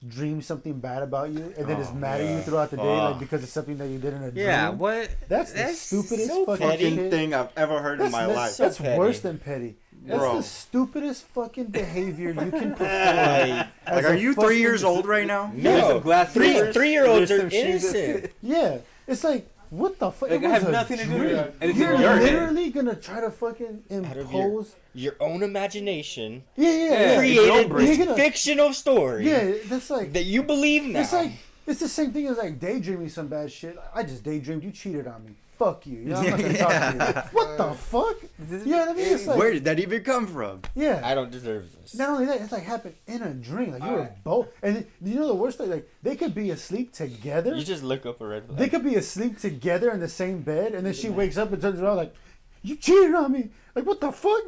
dreams something bad about you and then is mad at you throughout the day, like because it's something that you did in a dream. Yeah, what? That's the That's stupidest so fucking petty. shit. Thing I've ever heard in my life. so That's petty. worse than petty. That's Bro. the stupidest fucking behavior you can perform. Like, as Like, are a you fucking- 3 years old right now? There's some no, glass slippers. 3-year-olds There's are some shoes. innocent. Yeah, it's like, what the fuck? Like, I have nothing to do with it. And it's You're in your head. literally gonna try to fucking of your- impose. Your own imagination Yeah, Yeah, yeah. it's your own created brain. this You're gonna- fictional story Yeah, that's like. that you believe now. It's like it's the same thing as like daydreaming some bad shit. I just daydreamed. You cheated on me. Fuck you. You know, I'm not gonna talk to you. What the fuck? You know what I mean? It's like, Where did that even come from? yeah. I don't deserve this. Not only that, it's like happened in a dream. Like you were both, and you know the worst thing, like they could be asleep together. You just look up a red flag. They could be asleep together in the same bed, and then she wakes up and turns around like, "You cheated on me." Like what the fuck?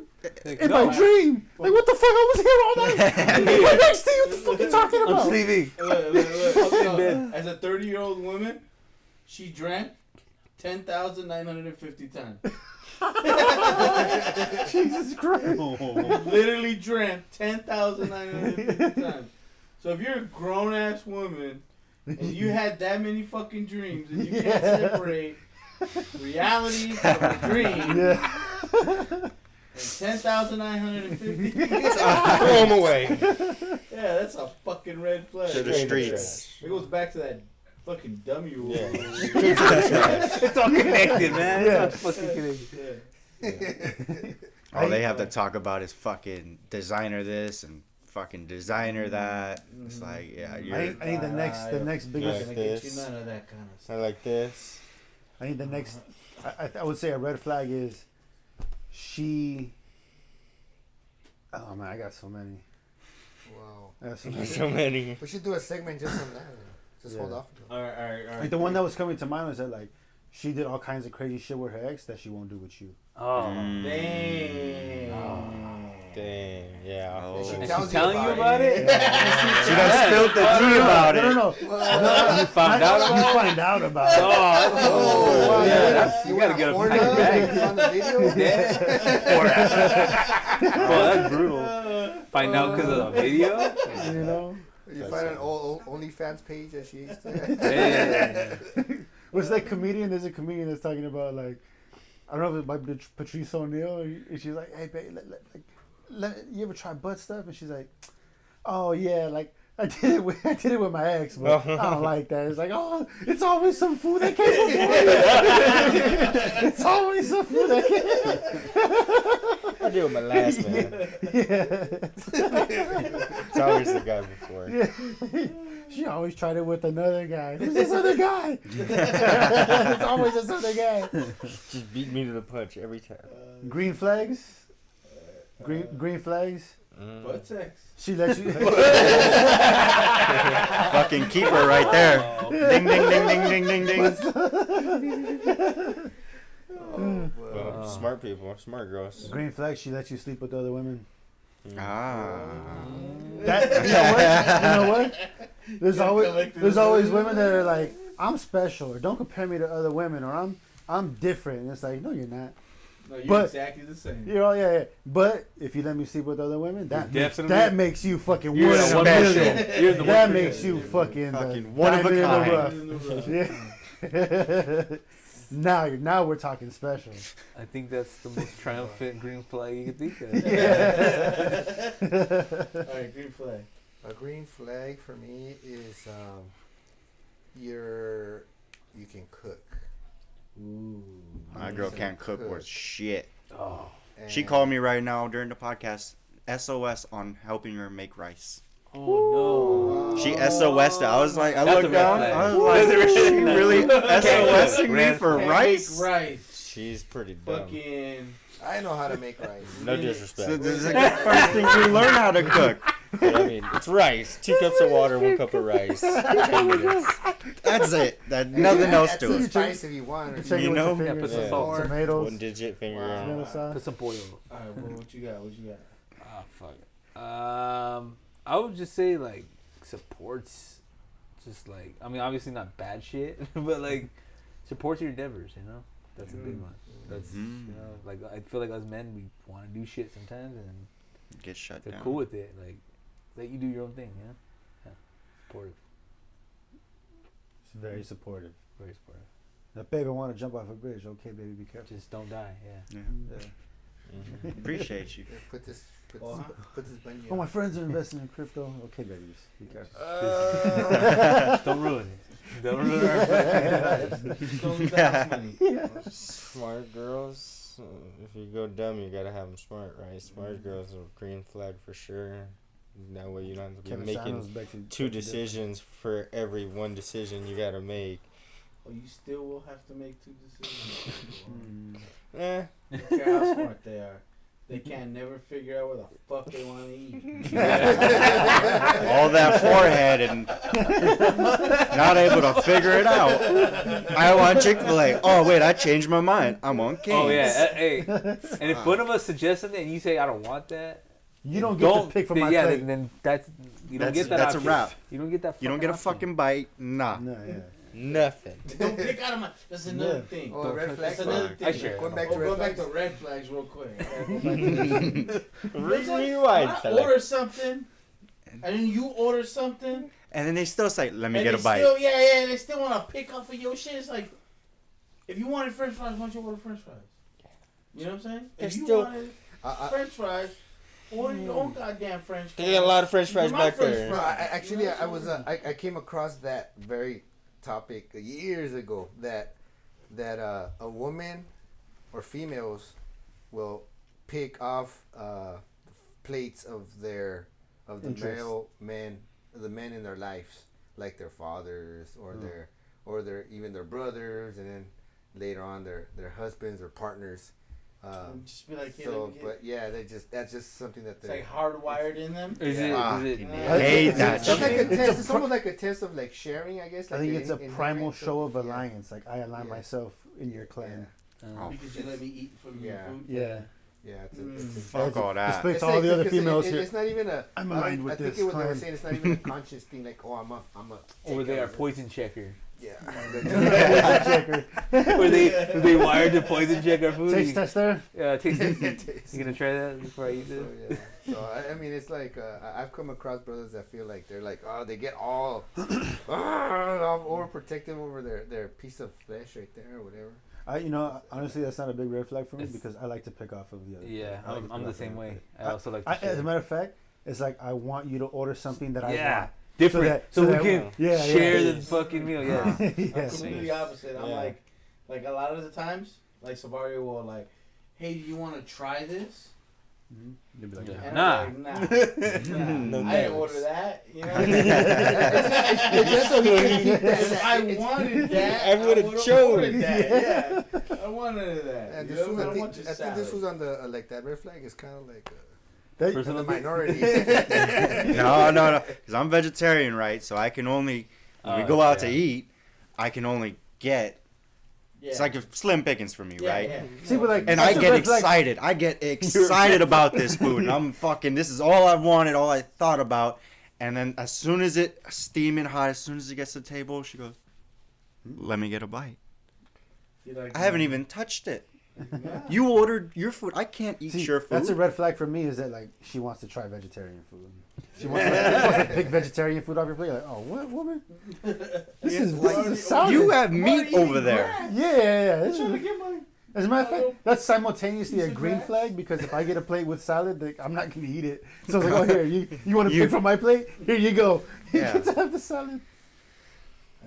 In my dream. Like what the fuck? I was here all night. Right next to you. What the fuck you talking about? I'm sleeping. Look, as a 30-year-old woman, she drank 10,950 times. Jesus Christ. Literally drank 10,950 times. So if you're a grown ass woman and you had that many fucking dreams and you can't separate reality from a dream, Yeah. and 10,950, Throw them away. yeah, that's a fucking red flag. To the streets. It goes back to that fucking dummy rule. Yeah. It's all connected, man. Yeah. It's all fucking connected. Yeah. All they have to talk about is fucking designer this and fucking designer that. It's like, yeah, I you're. need the next I'm biggest. not gonna get you none of that kind of I stuff. like this. I need the next. I would say a red flag is she. Oh man, I got so many. Wow. I got so many. So many. We should do a segment just on that. Just hold Yeah. off. Alright. Like the one that was coming to mind was that like she did all kinds of crazy shit with her ex that she won't do with you. Oh. Dang. Dang, yeah. Oh. And she And tells she's telling you it. about it? She done spilled the tea about it. No. You found out about You it? find out about it. Oh, that's wow, yeah, yeah. that's, you gotta get a Porn pack of bags. on the video. Bro, that's brutal. Find out because of the video? You know. You find an old OnlyFans page that she used to. Yeah. What's that comedian? There's a comedian that's talking about like I don't know if it might be Patrice O'Neal. And she's like, "Hey, babe, you ever try butt stuff?" And she's like, "Oh yeah, like I did it with my ex, but I don't like that." It's like, "Oh, it's always some food that came before you." It's always some food that came. I did with my last man. Yeah. It's always the guy before. Yeah. She always tried it with another guy. Who's this other guy? It's always this other guy. Just beat me to the punch every time. Green flags. Green flags. Butt sex. She lets you. Fucking keep her right there. Ding, ding, ding, ding, ding, ding, ding. Well, smart people, smart girls. Green flags. She lets you sleep with other women. Ah. That you know what? There's always women that are like, I'm special, or don't compare me to other women, or I'm different. And it's like, no, you're not. No, you're But- exactly the same. You know, yeah. But if you let me sleep with other women, Definitely. that makes you fucking You're one the in a one million. percent. You're the That 1%. makes you fucking one of a diamond in kind. the rough. Yeah. Now we're talking special. I think that's the most triumphant green flag you could think of. Alright, green flag. A green flag for me is you can cook. Ooh. My girl can't cook worth shit. Oh. She called me right now during the podcast. SOS on helping her make rice. Oh, no. She SOS'd it. I was like, I That's a looked red down. flag. I was like, That's a she red flag. really Can't SOSing cook. me Red for Can't rice? make rice. She's pretty dumb. Fucking. I know how to make rice. No So disrespect. this is the first thing you learn how to cook. But, I mean, it's rice. 2 cups of water, 1 cup of rice. 10 minutes. That's it. Nothing else That's to a it. spice if you want. Or Check You it with know? your fingers. Yeah, put some Yeah. salt. Tomatoes. 1 digit finger. Wow. Tomato sauce. Put some pollo. Alright, well, what you got? What you got? Ah, fuck. I would just say like supports, just like I mean obviously not bad shit, but like supports your endeavors. You know, that's a big one. That's you know like I feel like us men we want to do shit sometimes and Get shut they're down. cool with it. Like let you do your own thing. Yeah, supportive, It's very supportive. very supportive. Now, babe, I want to jump off a bridge. Okay, baby, be careful. Just don't die. Yeah. Yeah. Yeah. Appreciate you. Yeah, put this bungee. Oh, my friends are investing in crypto. Okay, baby, just be careful. Don't ruin it. Don't ruin our fucking Don't lose that money. Smart girls. If you go dumb, you gotta have them smart, right? Smart girls are green flag for sure. That way you don't have to be Kevin making Samuels back to 2 decisions for every 1 decision you gotta make. Oh, you still will have to make 2 decisions. Eh. I don't care how smart they are. They can't never figure out where the fuck they want to eat. All that forehead and not able to figure it out. I want Chick-fil-A. Oh wait, I changed my mind. I'm on King's. Oh yeah, hey. And if one of us suggests something and you say I don't want that, You don't get to pick from my plate. then that's you don't get that. That's a option. wrap. You don't get that. You don't get a option. fucking bite. Nah. No, yeah. Nothing. Don't pick out of my. That's another thing. Oh, red That's flags. another thing. I share. Going back Oh, to red go back flags. to red flags real quick. I gotta go back to this. Rewind. I order something, and then you order something, And then they still say, "Let me and get a they bite." still, yeah, they still want to pick off of your shit. It's like, if you wanted French fries, why don't you order French fries? You know what I'm saying? If you still- wanted French fries, order your own goddamn French fries. They got a lot of French fries My back French there. fries. I came across that very topic years ago that a woman or females will pick off plates of the Interest. male men, the men in their lives, like their fathers or their even their brothers, and then later on their husbands or partners. Just be like, hey, So, let me get, but yeah, that's just something that it's they. like hardwired in them. Is it? Ah, Is it? I hate that It's like a shit. test. It's almost like a test of like sharing, I guess. I Like think it's a in- primal inherent, show of yeah. alliance. Like, I align Yeah. myself in your clan. Oh, Because you let me eat from your Yeah. food. Yeah. Yeah, Mm. fuck all that. Respect It's to all like- the other because females here. It's not even a. I'm I aligned don't- with I think this what they were clan. saying. It's not even a conscious thing. Like, oh, I'm a. Over there, poison checker. Yeah. Were they wired to poison check our food? Taste tester. Taste test. You gonna try that before I eat So, this? yeah. So I mean, it's like I've come across brothers that feel like they're like, oh, they get all overprotective over their piece of flesh right there or whatever. Honestly, that's not a big red flag for me It's- because I like to pick off of the other. Yeah, I like to I'm pick the off same of way. the- I also like to as a share. matter of fact, it's like I want you to order something that I Yeah, want. different. So we that- can yeah, share yeah. the fucking meal. Yeah. I'm Yeah. completely opposite. I'm Yeah. like a lot of the times, like Savario will like, hey, do you want to try this? Mhm. You'd be like, Yeah. And Nah. I'm like, nah. No I didn't thanks. order that. You know. Just so he can keep that. If I wanted that, I would've would've chose. ordered that. Yeah, I wanted that. And You this know, was, I I don't want think, your I think this was salad. on the like that red flag is kind of like That- in Personal the minority. No, because I'm vegetarian, right? So I can only when we go out to eat, I can only get. Yeah. It's like a slim pickings for me, Yeah, right? yeah. See, but like, And that's I a get red flag. excited. I get excited about this food. And I'm fucking, this is all I wanted, all I thought about. And then as soon as it, steaming hot, as soon as it gets to the table, she goes, let me get a bite. You're like, I haven't even touched it. Yeah. You ordered your food. I can't eat See, your food. that's a red flag for me. Is that like she wants to try vegetarian food? She wants to pick vegetarian food off your plate. Like, oh, what woman? This is a salad. You have Why are meat you over eating there. grass? Yeah. This I'm trying to is, get my. as a matter of fact, that's simultaneously Piece a of green grass? flag because if I get a plate with salad, like, I'm not gonna eat it. So I was like, oh here, you want to You- pick from my plate? Here you go. You Yeah. get to have the salad.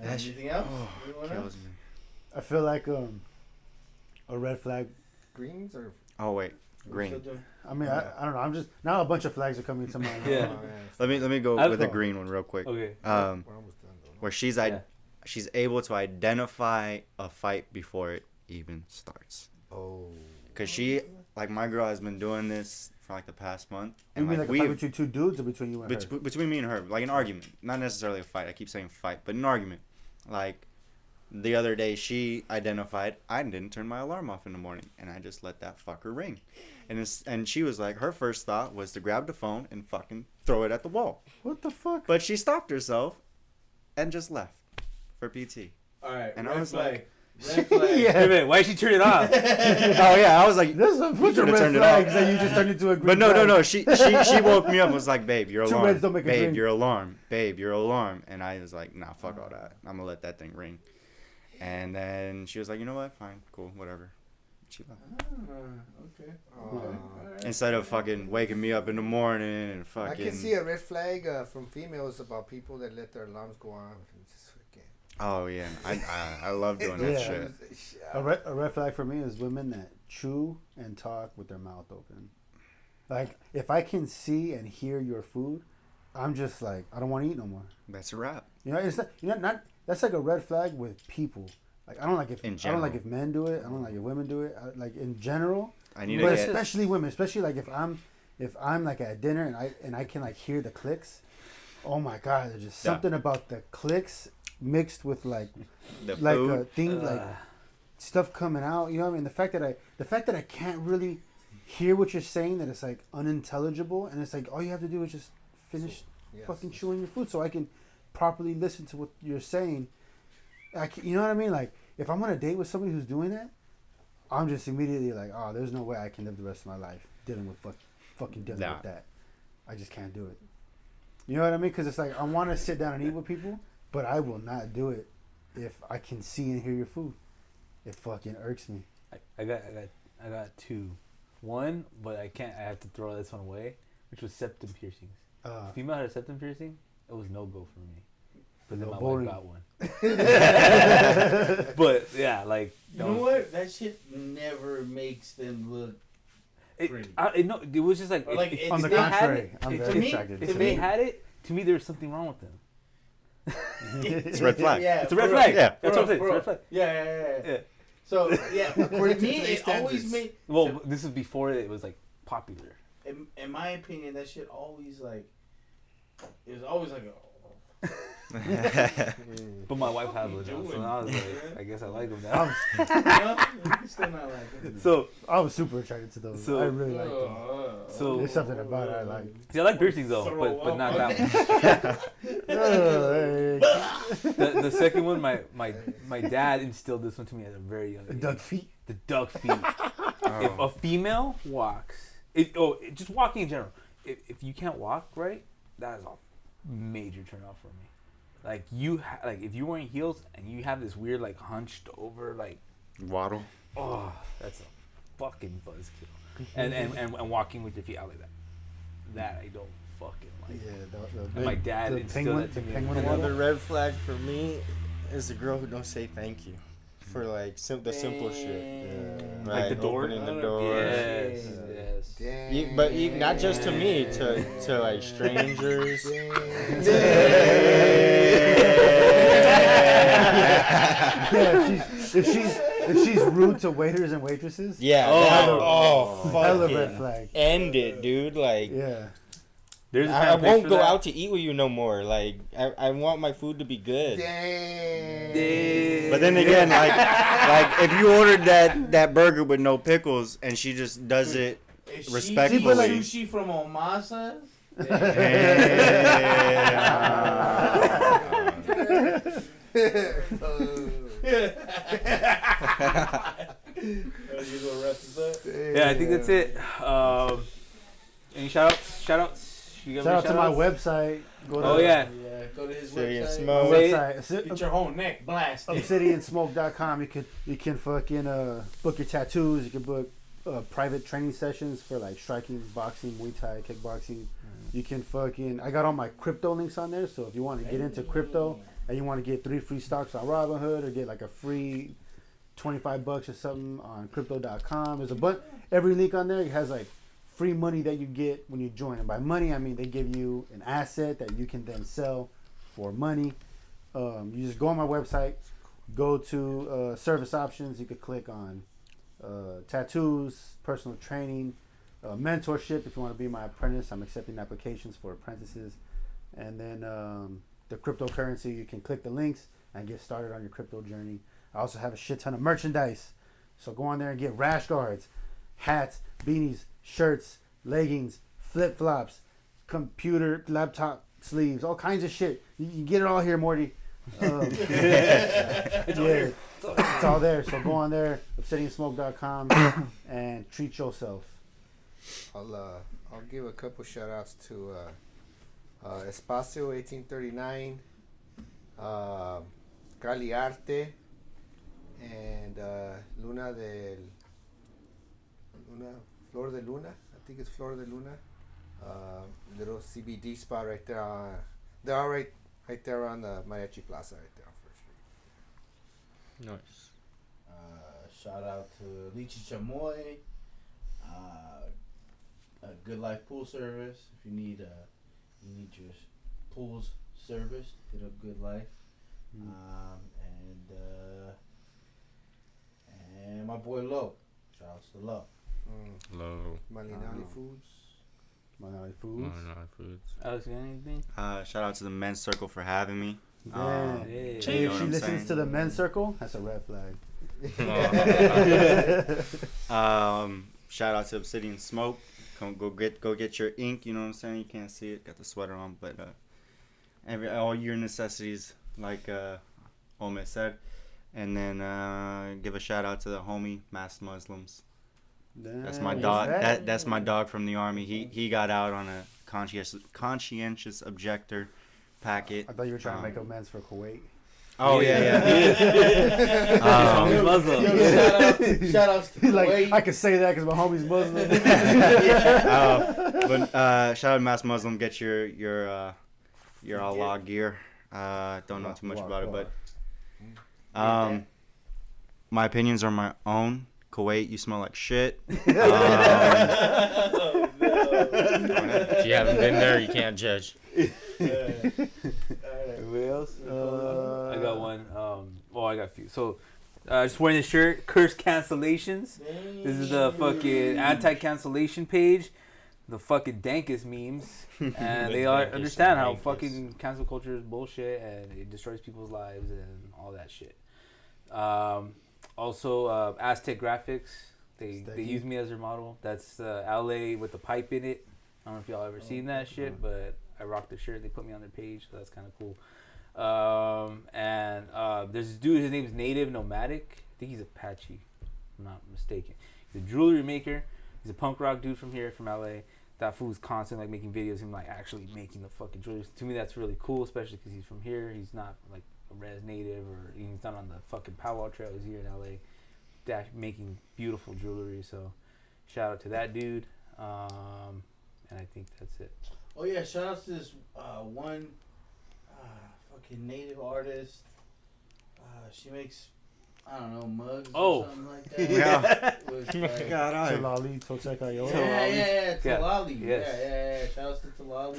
Anything else? Oh, Anyone kills else? me. I feel like a red flag. Greens or Oh, wait. We're still Green. doing- I mean, I don't know. I'm just now a bunch of flags are coming to mind. Yeah. Let me go with the Alcohol. green one real quick. Okay. We're almost done though. Where Yeah. she's able to identify a fight before it even starts. Oh. Cause she, like my girl, has been doing this for like the past month. You And mean like like a fight between two dudes or between you and her? between me and her, like an argument, not necessarily a fight. I keep saying fight, but an argument. Like the other day, she identified I didn't turn my alarm off in the morning, and I just let that fucker ring. And she was like, her first thought was to grab the phone and fucking throw it at the wall. What the fuck? But she stopped herself and just left for PT. All right. And red I was flag. like, Red flag. Yeah. Wait a minute, why did she turn it off? oh yeah, I was like, There's a bunch of could've red turned it flags off. that you just turned into a green but no, flag. she woke me up and was like, babe, your Two alarm. reds don't make a Babe, green. your alarm. Babe, your alarm. And I was like, nah, fuck all that. I'm gonna let that thing ring. And then she was like, you know what? Fine, cool, whatever. She left. Okay. Instead of fucking waking me up in the morning and I fucking. can see a red flag from females about people that let their alarms go off. And just fucking Oh yeah, I love doing that Yeah. shit. A red flag for me is women that chew and talk with their mouth open. Like, if I can see and hear your food, I'm just like, I don't want to eat no more. That's a wrap. You know, it's not that's like a red flag with people. Like, I don't like if In I don't like general. if men do it. I don't like if women do it. Like in general, I need but to get. especially women, especially like if I'm like at dinner and I can like hear the clicks. Oh my god, there's just Yeah. something about the clicks mixed with like The like food. things like stuff coming out. You know what I mean? The fact that I can't really hear what you're saying, that it's like unintelligible, and it's like all you have to do is just finish Yes. fucking chewing your food so I can properly listen to what you're saying. You know what I mean? Like, if I'm on a date with somebody who's doing that, I'm just immediately like, oh, there's no way I can live the rest of my life dealing with fucking dealing Nah. with that. I just can't do it. You know what I mean? Because it's like, I want to sit down and eat with people, but I will not do it if I can see and hear your food. It fucking irks me. I got two. One, but I can't. I have to throw this one away, which was septum piercings. Female had a septum piercing. It was no go for me. But then No, my boring. wife got one. But yeah, like You know what? That shit never makes them look pretty. No, it was just like, Or like, if it's On the they had contrary, it, I'm if- very to me, attracted to if it. they had it, to me there was something wrong with them. It's a red flag. Yeah, It's a red for flag. real. Yeah. That's what I'm saying. For It's a real. red flag. Yeah. Yeah. So yeah, According to to me, today's it always standards. made. Well, this is before it was like popular. In my opinion, that shit always like. It was always like. But my wife had one, doing? so I was like, I guess I like them I now. was, Still not like it. So, I was super attracted to those. So- I really like them. So- There's something about it I like. see, I like piercings though, but not that one. The second one, my dad instilled this one to me at a very young age. Duck feet. The duck feet. If a female walks, just walking in general, if you can't walk right, that is a major turn off for me. Like like if you're wearing heels and you have this weird like hunched over like, Waddle. oh, that's a fucking buzzkill. And walking with your feet out like that, that I don't fucking like. Yeah, And my dad the instilled penguin, that to the me. penguin Another waddle. red flag for me is the girl who don't say thank you for like the simple shit. Damn. Like the door? Opening the door. Yes, Yeah. yes. Damn. But not just to me, to like strangers. Yeah, if she's rude to waiters and waitresses. Yeah. Oh. Hella Fuck red it. flag. End it, dude. Like, Yeah. There's a I time and place won't for go that. out to eat with you no more. Like, I want my food to be good. Damn. But then again, like if you ordered that burger with no pickles and she just does it If respectfully. She sushi from Omasa's. Yeah, I think that's it. Any shout-outs? You got Shout out any to my shout-outs? website. Go to Oh, yeah. Go to his City and website. Smoke. my Say it. website. Get your whole neck blasted. obsidionsmoke.com. You can fucking book your tattoos. You can book private training sessions for like striking, boxing, Muay Thai, kickboxing. You can fucking. I got all my crypto links on there. So if you want to get into crypto and you want to get 3 free stocks on Robinhood or get like a free $25 or something on crypto.com, there's a bunch. Every link on there has like free money that you get when you join. And by money, I mean they give you an asset that you can then sell for money. You just go on my website, go to service options. You could click on tattoos, personal training, mentorship. If you want to be my apprentice, I'm accepting applications for apprentices. And then the cryptocurrency, you can click the links and get started on your crypto journey. I also have a shit ton of merchandise. So go on there and get rash guards, hats, beanies, shirts, leggings, flip-flops, computer, laptop sleeves, all kinds of shit. You can get it all here, Morty. It's all there. So go on there, obsidiansmoke.com, and treat yourself. I'll give a couple shout outs to Espacio 1839, Cali Arte, and Flor de Luna. I think it's Flor de Luna. Little CBD spot right there. They're all right there on the Mariachi Plaza right there on First Street. Nice. Shout out to Lichi Chamoy, a Good Life Pool Service. If you need your pools serviced, hit up Good Life. And my boy Lo. Shout out to Lo. Low. Malinali Foods. Manali Foods. Alex, you got anything? Shout out to the men's circle for having me. Yeah. Hey. If You know what she I'm listens saying? to the men's circle, that's a red flag. Shout out to Obsidian Smoke. Come go get your ink. You know what I'm saying? You can't see it. Got the sweater on, but all your necessities, like Omid said. And then give a shout out to the homie Masked Muslims. That's my dog. That's my dog from the army. He got out on a conscientious objector packet. I thought you were trying to make amends for Kuwait. Oh yeah. Homie's Muslim. Shout outs to Like, Kuwait. I could say that because my homie's Muslim. But shout out Masked Muslim. Get your Allah gear. Don't know too much about it, but my opinions are my own. Kuwait, you smell like shit. If you haven't been there, you can't judge. Anybody else? I got one. I got a few. So, just wearing this shirt, Curse Cancellations. This is the fucking anti-cancellation page. The fucking dankest memes. And they understand how fucking cancel culture is bullshit and it destroys people's lives and all that shit. Also, Aztec Graphics. They use me as their model. That's LA with the pipe in it. I don't know if y'all ever seen that shit, but I rocked the shirt. They put me on their page, so that's kind of cool. And there's this dude, his name's Native Nomadic. I think he's Apache, if I'm not mistaken. He's a jewelry maker. He's a punk rock dude from here, from LA. That fool's constantly like making videos of him like actually making the fucking jewelry. To me, that's really cool, especially because he's from here. He's not like a res native, or he's not on the fucking powwow trail. He's here in LA, making beautiful jewelry. So shout out to that dude. And I think that's it. Oh yeah, shout out to this one fucking native artist. She makes, I don't know, mugs or something like that. Yeah. With, like, Talali, Totek Ayola. yeah, Talali. Yes. Yeah. Shout out to Talali.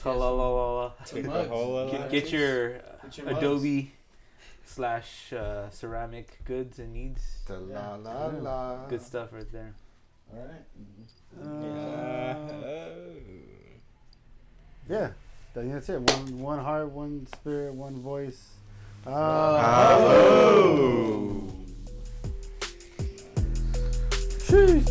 Talali. Get your Adobe / ceramic goods and needs. Good stuff right there. All right. Yeah, that's it. One heart, one spirit, one voice. Jeez,